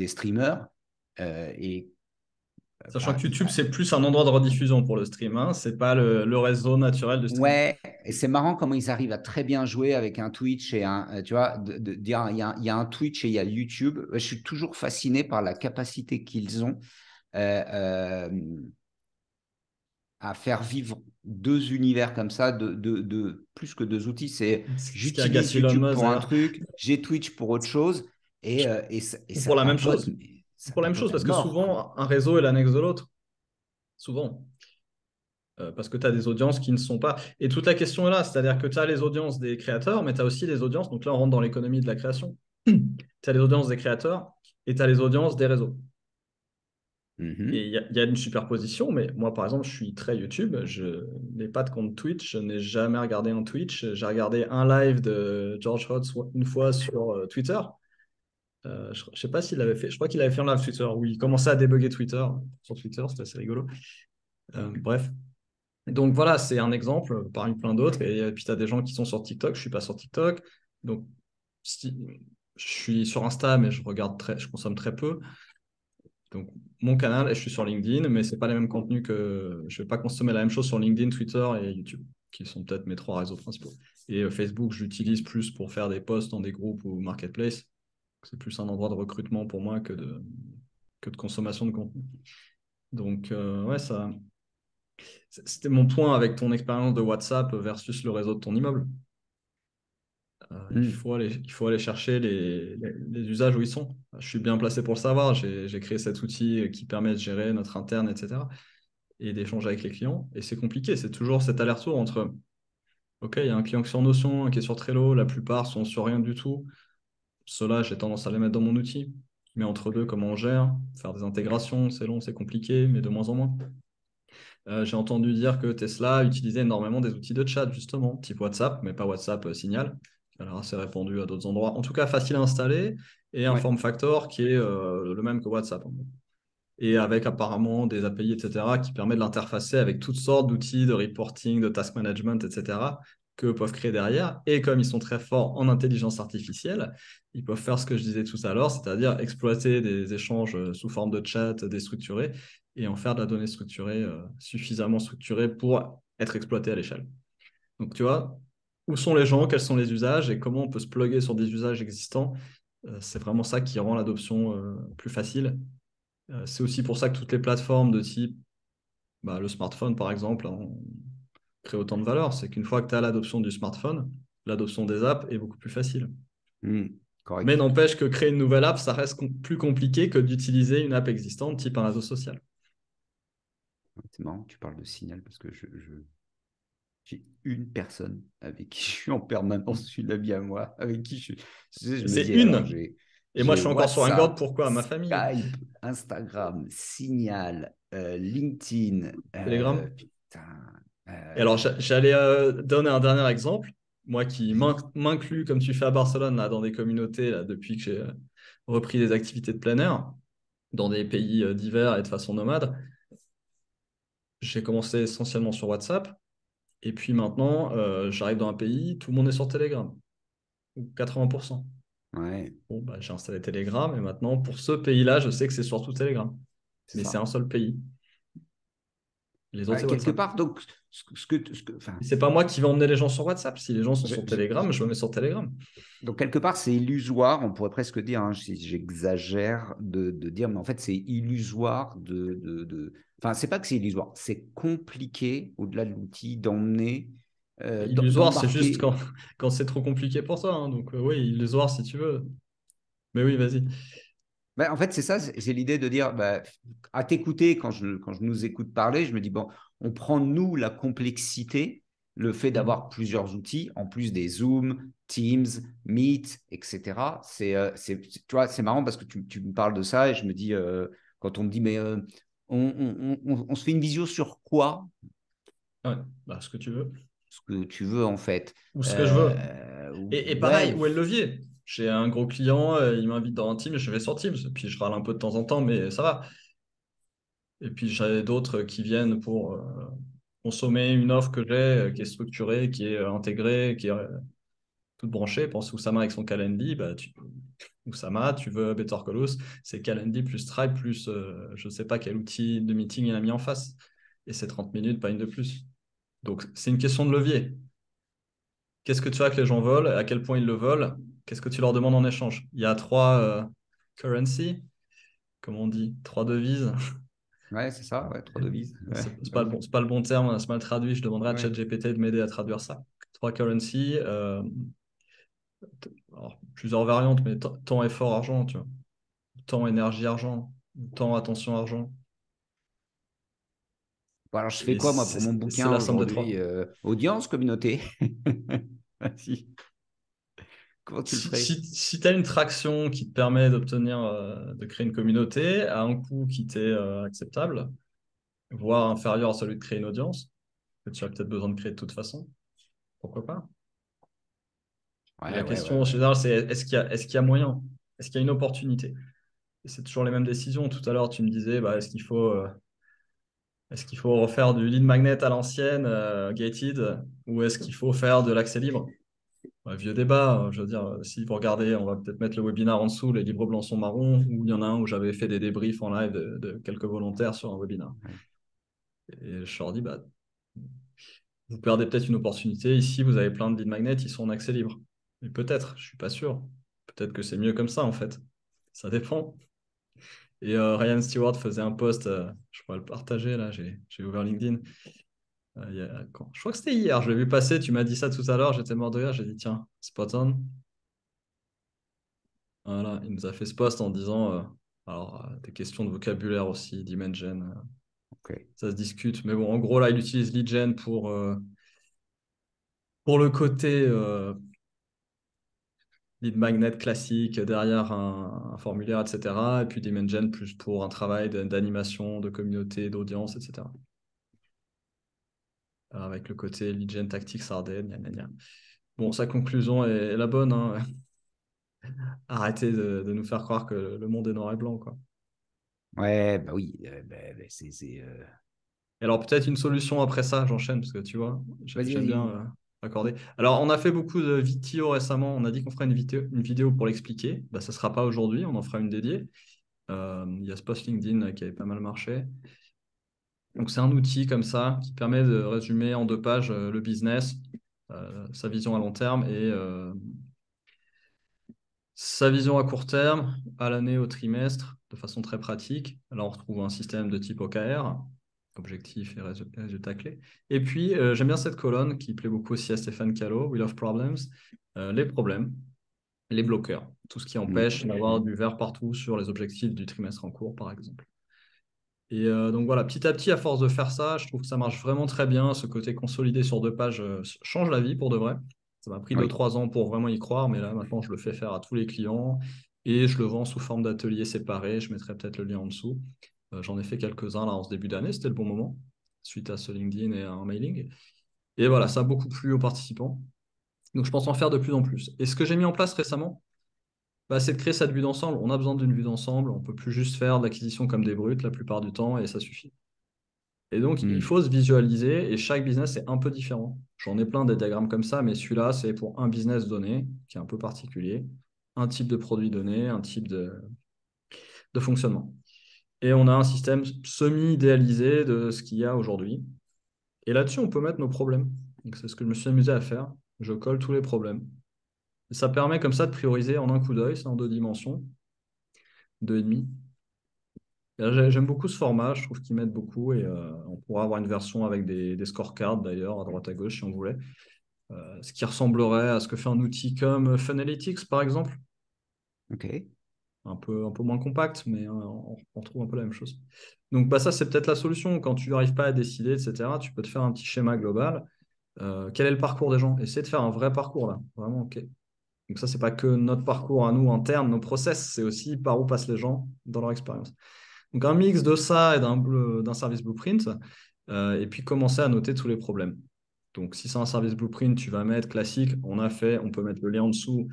streamers et Sachant bah, que YouTube, c'est plus un endroit de rediffusion pour le stream, hein. C'est pas le réseau naturel de stream. ouais, et c'est marrant comment ils arrivent à très bien jouer avec un Twitch et tu vois, de dire il y a un Twitch et il y a YouTube. Je suis toujours fasciné par la capacité qu'ils ont euh, euh, à faire vivre deux univers comme ça, plus que deux outils. C'est Ce qui agace j'utilise Elon YouTube Musk pour un d'ailleurs. truc, j'ai Twitch pour autre chose, et Ou ça pour la même papote, chose. mais Ou ça pour la même papote chose, à parce que mort, quoi. souvent, un réseau est l'annexe de l'autre. Souvent. Parce que tu as des audiences qui ne sont pas. Et toute la question est là, c'est-à-dire que tu as les audiences des créateurs, mais tu as aussi les audiences, donc là on rentre dans l'économie de la création. Tu as les audiences des créateurs et tu as les audiences des réseaux. Et Mhm. il y a une superposition, mais moi par exemple, je suis très YouTube, je n'ai pas de compte Twitch, je n'ai jamais regardé un Twitch. J'ai regardé un live de George Hotz une fois sur Twitter. Je ne sais pas s'il l'avait fait, je crois qu'il avait fait un live Twitter où il commençait à débugger Twitter sur Twitter, c'était assez rigolo. Bref. Donc voilà, c'est un exemple parmi plein d'autres. Et puis tu as des gens qui sont sur TikTok, je ne suis pas sur TikTok. Donc si, je suis sur Insta, mais je consomme très peu. Donc mon canal, et je suis sur LinkedIn, mais ce n'est pas les mêmes contenus que. Je ne vais pas consommer la même chose sur LinkedIn, Twitter et YouTube, qui sont peut-être mes trois réseaux principaux. Et Facebook, j'utilise plus pour faire des posts dans des groupes ou marketplace. C'est plus un endroit de recrutement pour moi que de consommation de contenu. Donc ouais, ça. C'était mon point avec ton expérience de WhatsApp versus le réseau de ton immeuble. Mhm. Il faut aller chercher les usages où ils sont. Je suis bien placé pour le savoir. J'ai créé cet outil qui permet de gérer notre interne, etc. et d'échanger avec les clients. Et c'est compliqué. C'est toujours cet aller-retour entre, OK, il y a un client qui est sur Notion, un qui est sur Trello. La plupart sont sur rien du tout. Ceux-là, j'ai tendance à les mettre dans mon outil. Mais entre deux, comment on gère? Faire des intégrations, c'est long, c'est compliqué, mais de moins en moins. J'ai entendu dire que Tesla utilisait énormément des outils de chat, justement, type WhatsApp, mais pas WhatsApp Signal, qui a l'air assez répandu à d'autres endroits. En tout cas, facile à installer et un Ouais. form factor qui est le même que WhatsApp. Et avec apparemment des API, etc., qui permet de l'interfacer avec toutes sortes d'outils de reporting, de task management, etc., que peuvent créer derrière. Et comme ils sont très forts en intelligence artificielle, ils peuvent faire ce que je disais tout à l'heure, c'est-à-dire exploiter des échanges sous forme de chat déstructurés et en faire de la donnée structurée, suffisamment structurée pour être exploitée à l'échelle. Donc, tu vois, où sont les gens, quels sont les usages et comment on peut se plugger sur des usages existants. C'est vraiment ça qui rend l'adoption plus facile. C'est aussi pour ça que toutes les plateformes de type le smartphone, par exemple, créent autant de valeur. C'est qu'une fois que tu as l'adoption du smartphone, l'adoption des apps est beaucoup plus facile. Mhm. Mais Correct. n'empêche que créer une nouvelle app, ça reste plus compliqué que d'utiliser une app existante, type un réseau social. C'est marrant que tu parles de Signal parce que j'ai une personne avec qui je suis en permanence, une amie à moi, avec qui tu sais, je me C'est dis, alors une. Et moi, je j'ai suis encore sur Hangout. WhatsApp, Pourquoi? Ma famille. Skype, Instagram, Signal, LinkedIn, Telegram. putain, Et alors, j'allais donner un dernier exemple. Moi qui m'inclus, comme tu fais à Barcelone, là, dans des communautés, là, depuis que j'ai repris des activités de plein air, dans des pays divers et de façon nomade. J'ai commencé essentiellement sur WhatsApp. Et puis maintenant, j'arrive dans un pays, tout le monde est sur Telegram, ou 80%. ouais, Bon, bah, j'ai installé Telegram et maintenant, pour ce pays-là, je sais que c'est surtout Telegram. c'est Mais c'est ça. un seul pays. Les autres, Ouais, c'est quelque WhatsApp. part, donc, enfin, Et c'est pas moi qui vais emmener les gens sur WhatsApp. Si les gens sont je- sur je- Telegram, je- je me mets sur Telegram. donc quelque part, c'est illusoire, on pourrait presque dire, hein, si j'exagère, de dire, mais en fait, c'est illusoire enfin, c'est pas que c'est illusoire, c'est compliqué, au-delà de l'outil, d'emmener, Illusoire, c'est juste d'embarquer. quand c'est trop compliqué pour toi, hein. Donc, oui, illusoire si tu veux. Mais oui, vas-y. Ben, en fait, c'est ça, c'est l'idée de dire, bah, à t'écouter, quand je nous écoute parler, je me dis, bon, on prend, nous, la complexité, le fait Mm. d'avoir plusieurs outils, en plus des Zoom, Teams, Meet, etc. Tu vois, c'est marrant parce que tu me parles de ça et je me dis, quand on me dit, mais on se fait une visio sur quoi? Ouais, bah, ce que tu veux. Ce que tu veux, en fait. Ou ce que je veux. Et Ouais, pareil, où est le levier? J'ai un gros client, il m'invite dans un team, je vais sur Teams. Puis je râle un peu de temps en temps, mais ça va. Et puis j'ai d'autres qui viennent pour consommer une offre que j'ai, qui est structurée, qui est intégrée, qui est toute branchée. Pense Oussama avec son Calendly. Oussama, tu veux Better Call Saul, c'est Calendly plus Stripe plus je ne sais pas quel outil de meeting il a mis en face. Et c'est 30 minutes, pas une de plus. Donc c'est une question de levier. Qu'est-ce que tu as que les gens veulent? À quel point ils le veulent? Qu'est-ce que tu leur demandes en échange? Il y a trois currency, comme on dit, trois devises. Ouais, c'est ça, ouais, trois devises. Ouais, C'est pas le bon terme, c'est mal traduit. Je demanderai à ouais. ChatGPT de m'aider à traduire ça. Trois currencies, alors, plusieurs variantes, mais temps, effort, argent, tu vois. Temps, énergie, argent. Temps, attention, argent. Bon, alors, je fais Et quoi, moi, pour mon c'est bouquin la somme des aujourd'hui? trois. Audience, communauté? Vas-y. Comment tu le Si, ferais? si tu as une traction qui te permet d'obtenir, de créer une communauté à un coût qui t'est acceptable, voire inférieur à celui de créer une audience, que tu as peut-être besoin de créer de toute façon, pourquoi pas? Et Ouais, la ouais, ouais, question en ouais. général, c'est est-ce qu'il y a moyen? Est-ce qu'il y a une opportunité? Et c'est toujours les mêmes décisions. Tout à l'heure, tu me disais, bah, est-ce qu'il faut refaire du lead magnet à l'ancienne, gated, ou est-ce qu'il faut faire de l'accès libre? Ouais, vieux débat, je veux dire, si vous regardez, on va peut-être mettre le webinaire en dessous, les livres blancs sont marrons, ou il y en a un où j'avais fait des débriefs en live de quelques volontaires sur un webinaire. Ouais. Et je leur dis, bah, vous perdez peut-être une opportunité. Ici, vous avez plein de lead magnets, ils sont en accès libre. Mais peut-être, je suis pas sûr. Peut-être que c'est mieux comme ça, en fait. Ça dépend. Et Ryan Stewart faisait un post, je pourrais le partager là, j'ai ouvert LinkedIn. Je crois que c'était hier, je l'ai vu passer, tu m'as dit ça tout à l'heure, j'étais mort de rire, j'ai dit tiens, spot on. Voilà, il nous a fait ce post en disant des questions de vocabulaire aussi, d'Imagen, Ok. ça se discute. Mais bon, en gros, là, il utilise Leadgen pour le côté lead magnet classique derrière un formulaire, etc. Et puis Dimension plus pour un travail d'animation, de communauté, d'audience, etc. Avec le côté lead gen tactique Sardine, gna gna gna. Bon, sa conclusion est la bonne, hein. Arrêtez de nous faire croire que le monde est noir et blanc, quoi. Ouais, bah oui, Et alors, peut-être une solution après ça, j'enchaîne, parce que tu vois, Vas-y, j'aime vas-y, bien vas-y. accorder. Alors, on a fait beaucoup de vidéos récemment. On a dit qu'on ferait une vidéo pour l'expliquer. Bah, ça ne sera pas aujourd'hui, on en fera une dédiée. Il y a ce post LinkedIn qui avait pas mal marché. Donc, c'est un outil comme ça qui permet de résumer en 2 pages le business, sa vision à long terme et sa vision à court terme, à l'année, au trimestre, de façon très pratique. Là, on retrouve un système de type OKR, objectif et résultat clé. Et puis, j'aime bien cette colonne qui plaît beaucoup aussi à Stéphane Callot, We Love Problems, les problèmes, les bloqueurs, tout ce qui Mm. empêche d'avoir du vert partout sur les objectifs du trimestre en cours, par exemple. Et donc voilà, petit à petit, à force de faire ça, je trouve que ça marche vraiment très bien. Ce côté consolidé sur 2 pages change la vie pour de vrai. Ça m'a pris deux, Oui. 3 ans pour vraiment y croire, mais là, maintenant, je le fais faire à tous les clients et je le vends sous forme d'ateliers séparés. Je mettrai peut-être le lien en dessous. J'en ai fait quelques-uns là en ce début d'année, c'était le bon moment, suite à ce LinkedIn et à un mailing. Et voilà, ça a beaucoup plu aux participants. Donc je pense en faire de plus en plus. Et ce que j'ai mis en place récemment, bah, c'est de créer cette vue d'ensemble. On a besoin d'une vue d'ensemble. On ne peut plus juste faire de l'acquisition comme des brutes la plupart du temps et ça suffit. Et donc, il Mm. faut se visualiser et chaque business est un peu différent. J'en ai plein des diagrammes comme ça, mais celui-là, c'est pour un business donné qui est un peu particulier, un type de produit donné, un type de fonctionnement. Et on a un système semi-idéalisé de ce qu'il y a aujourd'hui. Et là-dessus, on peut mettre nos problèmes. Donc, c'est ce que je me suis amusé à faire. Je colle tous les problèmes. Et ça permet comme ça de prioriser en un coup d'œil, c'est en 2 dimensions, 2,5. Et là, j'aime beaucoup ce format, je trouve qu'il m'aide beaucoup et on pourra avoir une version avec des scorecards d'ailleurs, à droite à gauche si on voulait. Ce qui ressemblerait à ce que fait un outil comme Funalytics par exemple, Ok. un peu moins compact, mais on retrouve un peu la même chose. Donc bah, ça, c'est peut-être la solution. Quand tu n'arrives pas à décider, etc., tu peux te faire un petit schéma global. Quel est le parcours des gens? Essayer de faire un vrai parcours là, vraiment, ok. Donc ça, c'est pas que notre parcours à nous interne, nos process, c'est aussi par où passent les gens dans leur expérience. Donc un mix de ça et d'un service blueprint, et puis commencer à noter tous les problèmes. Donc si c'est un service blueprint, tu vas mettre classique, on peut mettre le lien en dessous,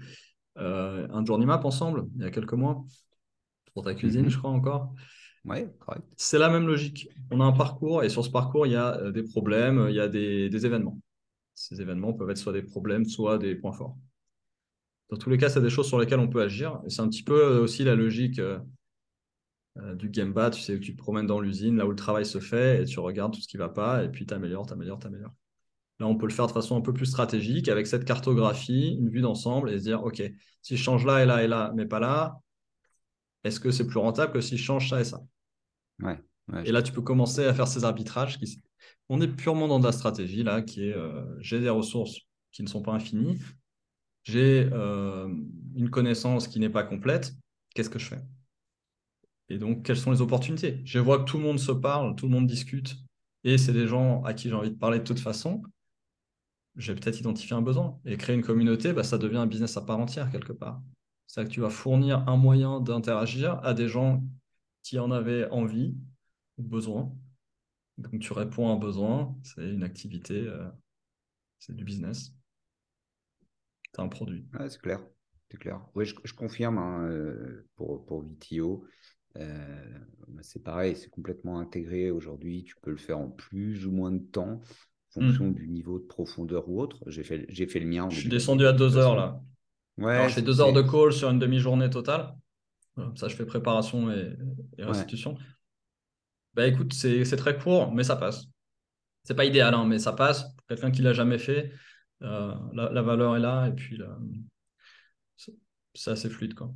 un journey map ensemble, il y a quelques mois, pour ta cuisine, je Mhm. crois encore. Ouais, correct. C'est la même logique. On a un parcours, et sur ce parcours, il y a des problèmes, il y a des événements. Ces événements peuvent être soit des problèmes, soit des points forts. Dans tous les cas, c'est des choses sur lesquelles on peut agir. Et c'est un petit peu aussi la logique du Gemba, tu sais, où tu te promènes dans l'usine, là où le travail se fait, et tu regardes tout ce qui ne va pas, et puis tu améliores, tu améliores, tu améliores. Là, on peut le faire de façon un peu plus stratégique, avec cette cartographie, une vue d'ensemble, et se dire, OK, si je change là et là et là, mais pas là, est-ce que c'est plus rentable que si je change ça et ça? Ouais. Ouais, Et là, tu peux commencer à faire ces arbitrages. On est purement dans de la stratégie, là, qui est j'ai des ressources qui ne sont pas infinies, j'ai une connaissance qui n'est pas complète, qu'est-ce que je fais? Et donc, quelles sont les opportunités? Je vois que tout le monde se parle, tout le monde discute, et c'est des gens à qui j'ai envie de parler de toute façon. Je vais peut-être identifier un besoin. Et créer une communauté, bah, ça devient un business à part entière, quelque part. C'est-à-dire que tu vas fournir un moyen d'interagir à des gens qui en avaient envie ou besoin. Donc, tu réponds à un besoin, c'est une activité, c'est du business, c'est un produit. ouais, c'est clair. C'est clair. Oui, je confirme hein, pour VTO. C'est pareil, c'est complètement intégré aujourd'hui. Tu peux le faire en plus ou moins de temps, en fonction Hmm. du niveau de profondeur ou autre. J'ai fait le mien en Je suis début descendu d'année, à de toute 2 heures façon. là. Alors, Ouais, je fais 2 heures de call sur une demi-journée totale. Ça, je fais préparation et ouais. restitution. Bah écoute, c'est très court, mais ça passe. C'est pas idéal, hein, mais ça passe. Pour quelqu'un qui l'a jamais fait, la valeur est là et puis c'est c'est assez fluide, quoi.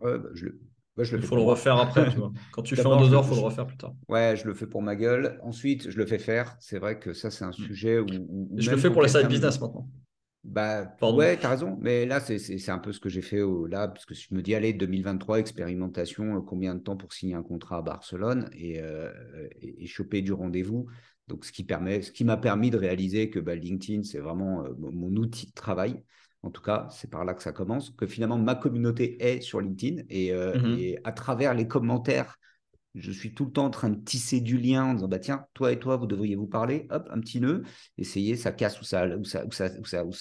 Ouais, bah, je le Il fais faut pour le moi. refaire après, tu vois. Quand tu fais en D'abord, 2 heures, il faut le refaire plus tard. ouais, je le fais pour ma gueule. Ensuite, je le fais faire. C'est vrai que ça, c'est un Hmm. sujet où Et je le même fais quand pour les side quelqu'un me dit, business maintenant. bah Pardon. ouais, t'as raison. Mais là, c'est un peu ce que j'ai fait là, parce que je me dis, allez, 2023, expérimentation, combien de temps pour signer un contrat à Barcelone et choper du rendez-vous. Donc, ce qui m'a permis de réaliser que bah, LinkedIn, c'est vraiment mon outil de travail. En tout cas, c'est par là que ça commence. Que finalement, ma communauté est sur LinkedIn Mhm. et à travers les commentaires je suis tout le temps en train de tisser du lien en disant bah tiens, toi et toi, vous devriez vous parler. Hop, un petit nœud, essayer, ça casse ou ça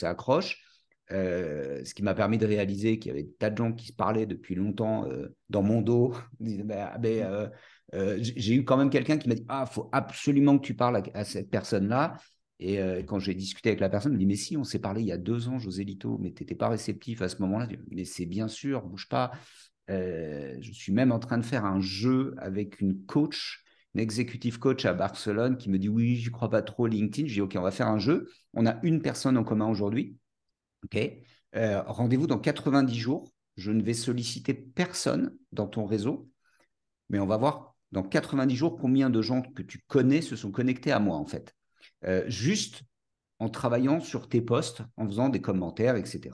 accroche. Ce qui m'a permis de réaliser qu'il y avait des tas de gens qui se parlaient depuis longtemps dans mon dos. J'ai eu quand même quelqu'un qui m'a dit ah, faut absolument que tu parles à cette personne-là. Et quand j'ai discuté avec la personne, elle me dit mais si, on s'est parlé il y a 2 ans, José Lito, mais tu n'étais pas réceptif à ce moment-là. Mais c'est bien sûr, bouge pas. Je suis même en train de faire un jeu avec une coach, une executive coach à Barcelone qui me dit oui, je crois pas trop LinkedIn. Je dis ok, on va faire un jeu. On a une personne en commun aujourd'hui. Ok. Rendez-vous dans 90 jours. Je ne vais solliciter personne dans ton réseau, mais on va voir dans 90 jours combien de gens que tu connais se sont connectés à moi en fait. Juste en travaillant sur tes posts, en faisant des commentaires, etc.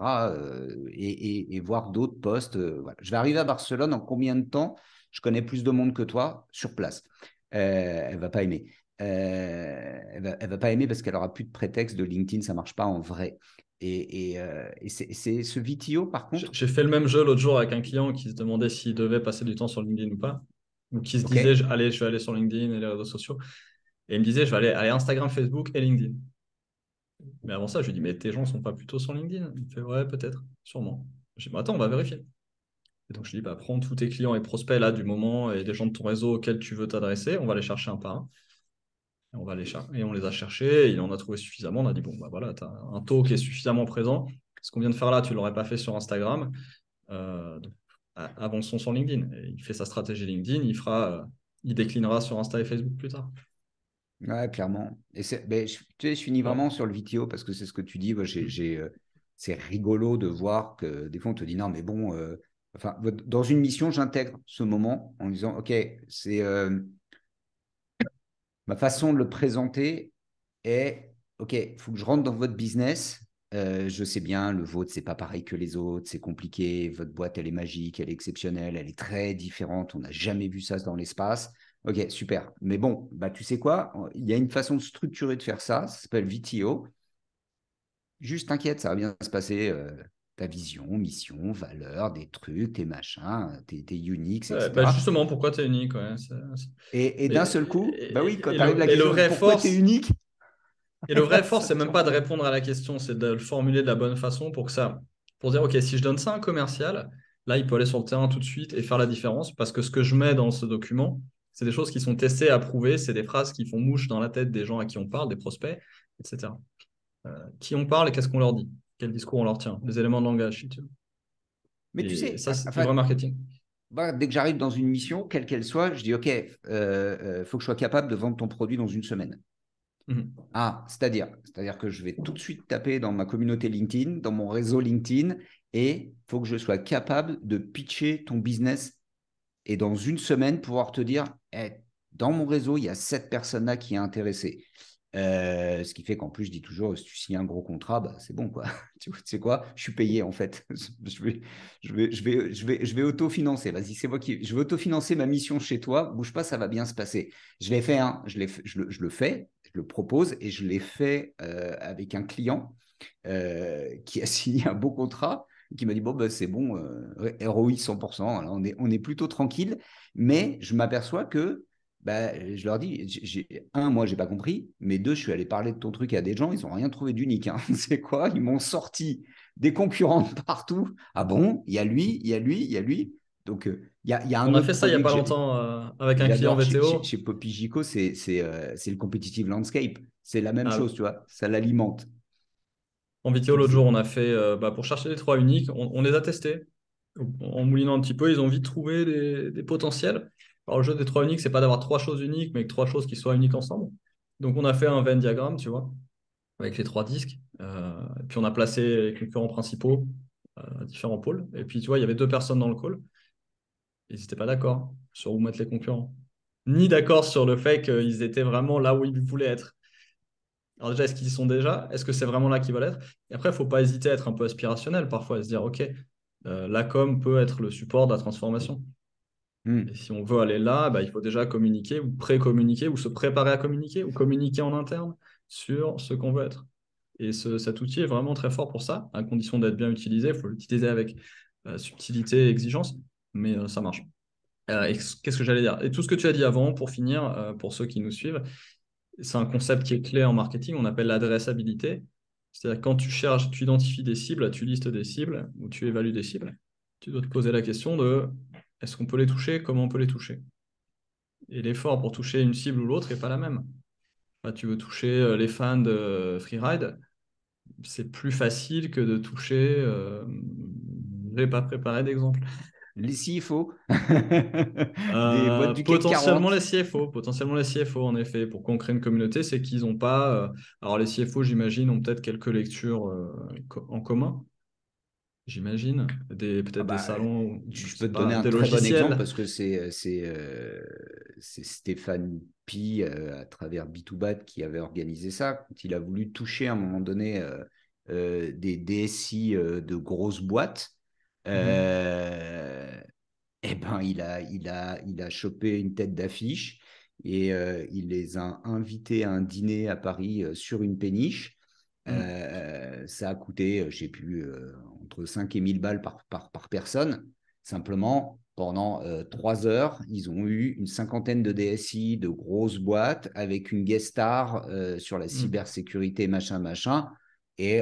Et voir d'autres posts. Voilà. Je vais arriver à Barcelone en combien de temps? Je connais plus de monde que toi sur place. Elle va pas aimer. Elle va pas aimer parce qu'elle aura plus de prétexte de LinkedIn, ça marche pas en vrai. Et c'est ce VTO par contre. J'ai fait le même jeu l'autre jour avec un client qui se demandait s'il devait passer du temps sur LinkedIn ou pas. Ou qui se Ok. disait, allez, je vais aller sur LinkedIn et les réseaux sociaux. Et il me disait, je vais aller Instagram, Facebook et LinkedIn. Mais avant ça, je lui dis, mais tes gens sont pas plutôt sur LinkedIn? Il me fait, ouais, peut-être, sûrement. Je dis, bah, attends, on va vérifier. Et donc, je lui dis, bah, prends tous tes clients et prospects là du moment et des gens de ton réseau auxquels tu veux t'adresser. On va les chercher un par un. Et on va les et on les a cherchés. Il en a trouvé suffisamment. On a dit, bon, bah voilà, tu as un taux qui est suffisamment présent. Ce qu'on vient de faire là, tu ne l'aurais pas fait sur Instagram. Donc, avançons sur LinkedIn. Et il fait sa stratégie LinkedIn. Il déclinera sur Insta et Facebook plus tard. Ouais, clairement. Ben, tu sais, je finis Bon. vraiment sur le vidéo parce que c'est ce que tu dis. Moi, c'est rigolo de voir que des fois, on te dit non, mais bon, enfin, dans une mission, j'intègre ce moment en disant, OK, c'est ma façon de le présenter est, OK, il faut que je rentre dans votre business. Je sais bien, le vôtre, c'est pas pareil que les autres, c'est compliqué. Votre boîte, elle est magique, elle est exceptionnelle, elle est très différente. On n'a jamais vu ça dans l'espace. Ok, super. Mais bon, bah, tu sais quoi? Il y a une façon structurée de faire ça. Ça s'appelle VTO. Juste t'inquiète, ça va bien se passer. Ta vision, mission, valeur, des trucs, tes machins, tes Unix, Bah etc. justement, pourquoi tu es unique, ouais, Et d'un seul coup, bah oui, quand et t'arrive la et le question de vrai pourquoi tu es force, unique, et le vrai force, ça c'est te même pas de rend. répondre à la question, c'est de le formuler de la bonne façon pour dire, OK, si je donne ça à un commercial, là, il peut aller sur le terrain tout de suite et faire la différence parce que ce que je mets dans ce document, c'est des choses qui sont testées, approuvées, c'est des phrases qui font mouche dans la tête des gens à qui on parle, des prospects, etc. Qui on parle et qu'est-ce qu'on leur dit? Quel discours on leur tient? Les éléments de langage, si tu veux. Mais tu Et sais, ça, c'est du enfin, vrai marketing. bah, dès que j'arrive dans une mission, quelle qu'elle soit, je dis OK, faut que je sois capable de vendre ton produit dans une semaine. Mhm. Ah, c'est-à-dire que je vais tout de suite taper dans ma communauté LinkedIn, dans mon réseau LinkedIn, et il faut que je sois capable de pitcher ton business et dans une semaine, pouvoir te dire, dans mon réseau, il y a cette personne-là qui est intéressée. Ce qui fait qu'en plus, je dis toujours, si tu signes un gros contrat, bah, c'est bon, quoi. Tu sais quoi? Je suis payé, en fait. Je vais autofinancer. Vas-y, c'est moi qui. Je vais autofinancer ma mission chez toi. Bouge pas, ça va bien se passer. Je l'ai fait, hein. Je le fais, je le propose et je l'ai fait avec un client qui a signé un beau contrat, qui m'a dit bon, ben, c'est bon, ROI 100%, là, on est plutôt tranquille, mais je m'aperçois que bah, je leur dis, moi, j'ai pas compris, mais deux, je suis allé parler de ton truc à des gens, ils n'ont rien trouvé d'unique. Hein. C'est quoi? Ils m'ont sorti des concurrents de partout. Ah bon? Il y a lui, il y a lui, il y a lui. Donc, il y a un On a autre fait ça il n'y a produit pas longtemps avec un client j'adore VTO. chez Poppy Gico, c'est le competitive landscape. C'est la même Ah oui. chose, tu vois. Ça l'alimente. En vidéo, Donc, l'autre jour, on a fait pour chercher les trois uniques, on les a testés. En moulinant un petit peu, ils ont vite trouvé des potentiels. Alors, le jeu des trois uniques, c'est pas d'avoir trois choses uniques, mais que trois choses qui soient uniques ensemble. Donc, on a fait un Venn diagramme, tu vois, avec les trois disques. Et puis, on a placé les concurrents principaux à différents pôles. Et puis, tu vois, il y avait deux personnes dans le call. Ils n'étaient pas d'accord sur où mettre les concurrents. Ni d'accord sur le fait qu'ils étaient vraiment là où ils voulaient être. Alors déjà, est-ce qu'ils y sont déjà? Est-ce que c'est vraiment là qu'ils veulent être? Et après, il ne faut pas hésiter à être un peu aspirationnel parfois, à se dire, OK, la com peut être le support de la transformation. Et hmm. si on veut aller là, bah, il faut déjà communiquer ou pré-communiquer ou se préparer à communiquer ou communiquer en interne sur ce qu'on veut être. Et cet outil est vraiment très fort pour ça, à condition d'être bien utilisé. Il faut l'utiliser avec subtilité et exigence, mais ça marche. Et qu'est-ce que j'allais dire? Et tout ce que tu as dit avant, pour finir, pour ceux qui nous suivent, c'est un concept qui est clé en marketing, on appelle l'adressabilité. C'est-à-dire quand tu cherches, tu identifies des cibles, tu listes des cibles ou tu évalues des cibles, tu dois te poser la question de est-ce qu'on peut les toucher, comment on peut les toucher. Et l'effort pour toucher une cible ou l'autre n'est pas la même. Là, tu veux toucher les fans de Freeride, c'est plus facile que de toucher. Je n'ai pas préparé d'exemple. Les CFO, des boîtes du CAC Potentiellement 40. les CFO, en effet, pour qu'on crée une communauté, c'est qu'ils n'ont pas. Alors les CFO, j'imagine, ont peut-être quelques lectures en commun, j'imagine, Ah peut-être des bah, salons, je je peux sais te donner pas, un des très bon exemple logiciels. parce que c'est Stéphane Pi à travers B2Bat qui avait organisé ça. Quand il a voulu toucher à un moment donné des DSI de grosses boîtes, Mhm. eh ben, il a chopé une tête d'affiche et il les a invités à un dîner à Paris sur une péniche. Mhm. Ça a coûté, je ne sais plus, entre 5 et 1000 balles par personne. Simplement, pendant 3 heures, ils ont eu une cinquantaine de DSI de grosses boîtes avec une guest star sur la Mhm. cybersécurité, machin, machin. Et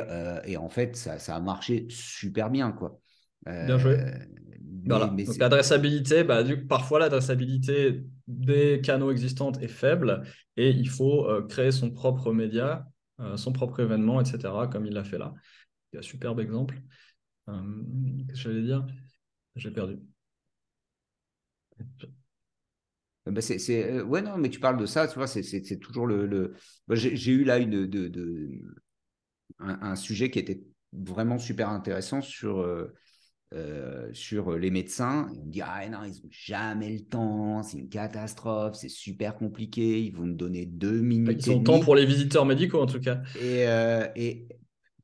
en fait, ça a marché super bien, quoi. Bien joué. Euh, Voilà. mais Donc c'est l'adressabilité, bah, parfois l'adressabilité des canaux existants est faible et il faut créer son propre média, son propre événement, etc., comme il l'a fait là. Un superbe exemple. Qu'est-ce que j'allais dire? J'ai perdu. ouais, non, mais tu parles de ça, tu vois, c'est toujours Moi, j'ai eu là un sujet qui était vraiment super intéressant sur les médecins. Et on me dit, ah non, ils n'ont jamais le temps, c'est une catastrophe, c'est super compliqué, ils vont me donner deux minutes Ils et ont temps demie. pour les visiteurs médicaux, en tout cas. Et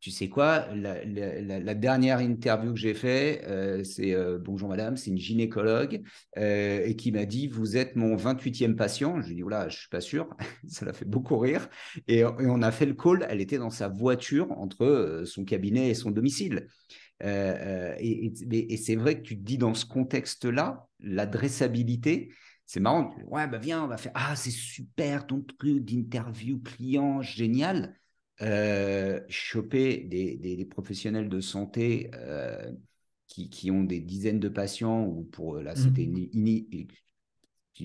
tu sais quoi, la dernière interview que j'ai fait, c'est bonjour madame, c'est une gynécologue et qui m'a dit vous êtes mon 28e patient. Je lui ai dit oula, je suis pas sûr, ça l'a fait beaucoup rire. Et on a fait le call, elle était dans sa voiture entre son cabinet et son domicile. Et c'est vrai que tu te dis dans ce contexte-là, l'adressabilité, c'est marrant. Ouais, bah viens, on va faire. Ah, c'est super ton truc d'interview client, génial. Choper des professionnels de santé qui ont des dizaines de patients, ou pour là, c'était Mhm.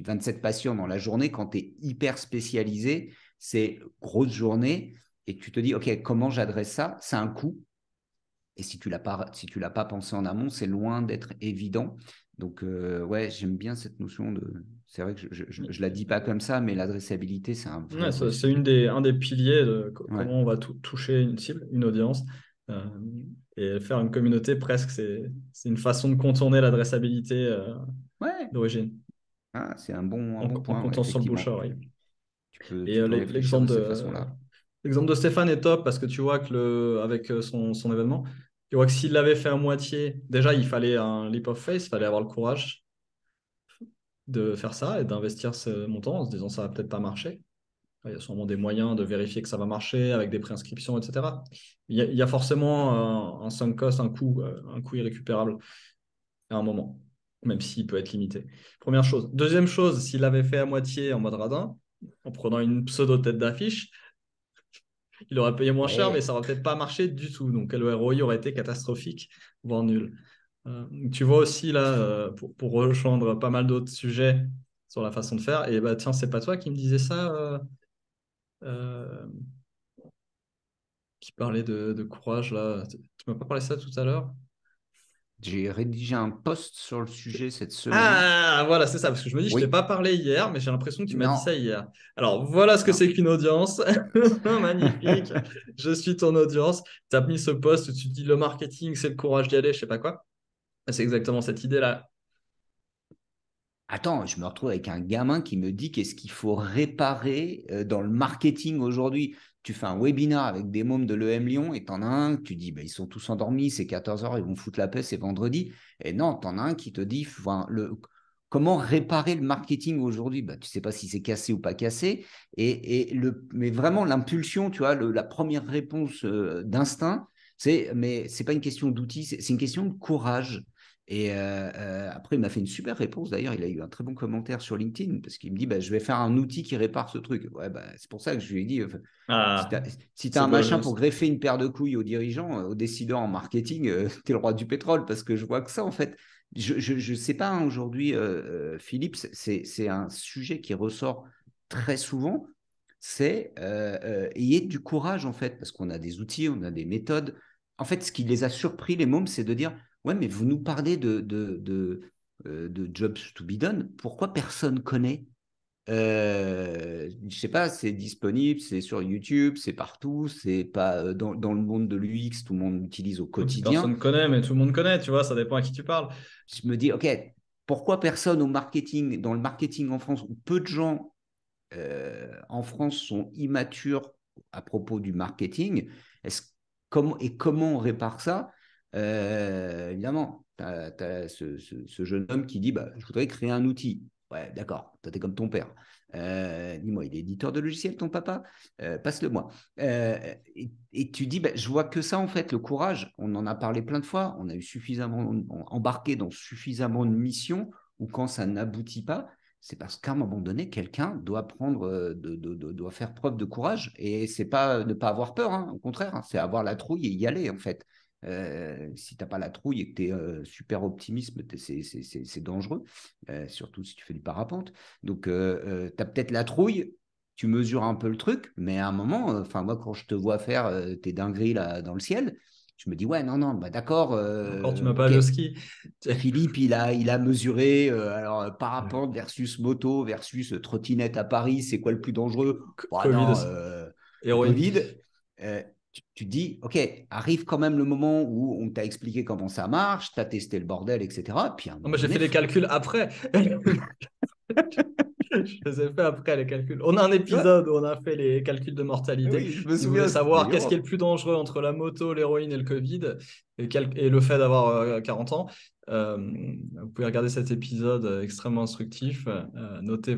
27 patients dans la journée. Quand tu es hyper spécialisé, c'est grosse journée et tu te dis, OK, comment j'adresse ça? C'est un coût. Et si tu l'as pas pensé en amont, c'est loin d'être évident. Donc, ouais, j'aime bien cette notion de. C'est vrai que je la dis pas comme ça, mais l'adressabilité, c'est un vrai, Ouais, vrai c'est sujet. un des piliers de Ouais. comment on va toucher une cible, une audience. Euh, Et faire une communauté, presque, c'est une façon de contourner l'adressabilité Ouais, d'origine, c'est un bon en point, ouais, comptant sur le effectivement. boucheur. Oui. Tu peux, Et tu peux réfléchir de cette façon-là. l'exemple de Stéphane est top parce que tu vois que avec son événement, tu vois que s'il l'avait fait à moitié, déjà, il fallait un leap of faith, il fallait avoir le courage de faire ça et d'investir ce montant en se disant ça va peut-être pas marcher. Il y a sûrement des moyens de vérifier que ça va marcher avec des préinscriptions, etc. Il y a forcément un sunk cost, un coût irrécupérable à un moment, même s'il peut être limité. Première chose. Deuxième chose, s'il l'avait fait à moitié en mode radin, en prenant une pseudo tête d'affiche, il aurait payé moins cher, mais Ouais, ça n'aurait peut-être pas marché du tout. Donc le ROI aurait été catastrophique, voire nul. Tu vois aussi là, pour rejoindre pas mal d'autres sujets sur la façon de faire, et bah tiens, c'est pas toi qui me disais ça, euh, qui parlait de courage là. Tu m'as pas parlé de ça tout à l'heure? j'ai rédigé un post sur le sujet cette semaine. Ah, voilà, c'est ça, parce que je me dis, je t'ai Oui, pas parlé hier, mais j'ai l'impression que tu m'as dit ça non, hier. Alors, voilà ce que non. c'est qu'une audience. Magnifique. Je suis ton audience. Tu as mis ce post où tu dis le marketing, c'est le courage d'y aller, je sais pas quoi. C'est exactement cette idée-là. Attends, je me retrouve avec un gamin qui me dit qu'est-ce qu'il faut réparer dans le marketing aujourd'hui. Tu fais un webinar avec des mômes de l'EM Lyon et t'en as un, tu dis, bah, ils sont tous endormis, c'est 14 heures, ils vont foutre la paix, c'est vendredi. Et non, t'en as un qui te dit, enfin, comment réparer le marketing aujourd'hui? Bah, tu sais pas si c'est cassé ou pas cassé. Mais vraiment, l'impulsion, tu vois, la première réponse d'instinct, mais c'est pas une question d'outils, c'est une question de courage. Après, il m'a fait une super réponse. D'ailleurs, il a eu un très bon commentaire sur LinkedIn parce qu'il me dit bah, je vais faire un outil qui répare ce truc. Ouais, bah, c'est pour ça que je lui ai dit si tu Ah, as, si t'as c'est un beau le machin pour geste. greffer une paire de couilles aux dirigeants, aux décideurs en marketing, tu es le roi du pétrole parce que je vois que ça, en fait. Je sais pas hein, aujourd'hui, Philippe, c'est un sujet qui ressort très souvent. C'est ayez du courage, en fait, parce qu'on a des outils, on a des méthodes. En fait, ce qui les a surpris, les mômes, c'est de dire ouais, mais vous nous parlez de jobs to be done. Pourquoi personne connaît je sais pas, c'est disponible, c'est sur YouTube, c'est partout, c'est pas dans le monde de l'UX, tout le monde l'utilise au Et puis quotidien. personne connaît, mais tout le monde connaît, tu vois, ça dépend à qui tu parles. Je me dis, ok, pourquoi personne au marketing, dans le marketing en France, où peu de gens en France sont immatures à propos du marketing. Comment on répare ça évidemment, tu as ce jeune homme qui dit bah, je voudrais créer un outil. Ouais, d'accord, toi, t'es comme ton père. Dis-moi, il est éditeur de logiciels, ton papa passe-le-moi. Et tu dis, bah, je vois que ça, en fait, le courage. On en a parlé plein de fois. On a eu suffisamment embarqué dans suffisamment de missions où quand ça n'aboutit pas, c'est parce qu'à un moment donné, quelqu'un doit doit faire preuve de courage. Et c'est pas ne pas avoir peur, hein, au contraire, hein, c'est avoir la trouille et y aller, en fait. Si tu n'as pas la trouille et que tu es super optimiste, c'est dangereux, surtout si tu fais du parapente. Donc, tu as peut-être la trouille, tu mesures un peu le truc, mais à un moment, enfin moi, quand je te vois faire tes dingueries là, dans le ciel, je me dis, ouais, non, non, bah, d'accord, Encore, tu m'as pas ok, allé au ski. Philippe, il a mesuré alors parapente versus moto versus trottinette à Paris, c'est quoi le plus dangereux? Bah Covid non, aussi. le Héroïne. Covid. Tu te dis, ok, arrive quand même le moment où on t'a expliqué comment ça marche, tu as testé le bordel, etc. Puis à un Non, moment mais j'ai donné, fait les calculs après. Je les ai fait après les calculs. On a un tu vois, épisode où on a fait les calculs de mortalité. oui, je me Si vous voulez souviens, c'était savoir qu'est-ce qui est le violent. plus dangereux entre la moto, l'héroïne et le Covid, et le fait d'avoir 40 ans, vous pouvez regarder cet épisode extrêmement instructif. Notez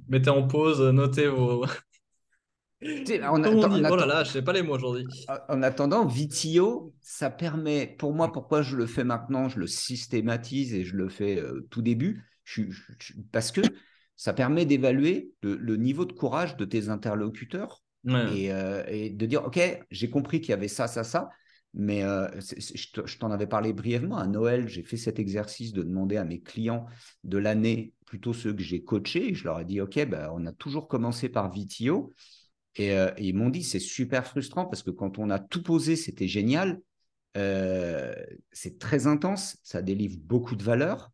mettez en pause, notez vos. Tu sais, Comment on dit? Oh là là, je sais pas les mots aujourd'hui. en attendant, Vitio, ça permet, pour moi, pourquoi je le fais maintenant, je le systématise et je le fais tout début, parce que ça permet d'évaluer le niveau de courage de tes interlocuteurs Ouais. et de dire, OK, j'ai compris qu'il y avait ça, ça, ça, mais je t'en avais parlé brièvement. À Noël, j'ai fait cet exercice de demander à mes clients de l'année, plutôt ceux que j'ai coachés, et je leur ai dit, OK, ben, on a toujours commencé par Vitio. Et ils m'ont dit, c'est super frustrant parce que quand on a tout posé, c'était génial. Euh, c'est très intense, ça délivre beaucoup de valeur.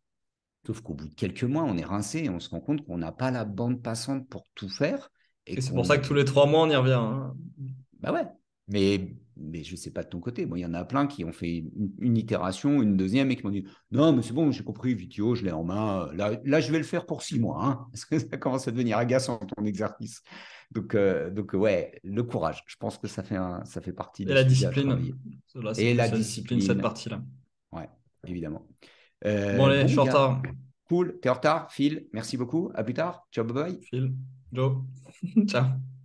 Sauf qu'au bout de quelques mois, on est rincé et on se rend compte qu'on n'a pas la bande passante pour tout faire Et et c'est pour qu'on ça a que tous du. les 3 mois, on y revient, hein. Bah ouais. Mais je ne sais pas de ton côté. Moi, il y en a plein qui ont fait une itération, une deuxième, et qui m'ont dit non, mais c'est bon, j'ai compris, Vitio, je l'ai en main. Là, je vais le faire pour 6 mois, hein, parce que ça commence à devenir agaçant ton exercice. Donc, ouais, le courage. Je pense que ça fait partie Et des la sujets à discipline, travailler. là, c'est Et la plus la discipline, cette discipline, partie-là. ouais, évidemment. Bon, allez, je Bon, suis en gars, retard. cool. T'es en retard, Phil. Merci beaucoup. À plus tard. Ciao, bye bye. Phil, Joe, ciao.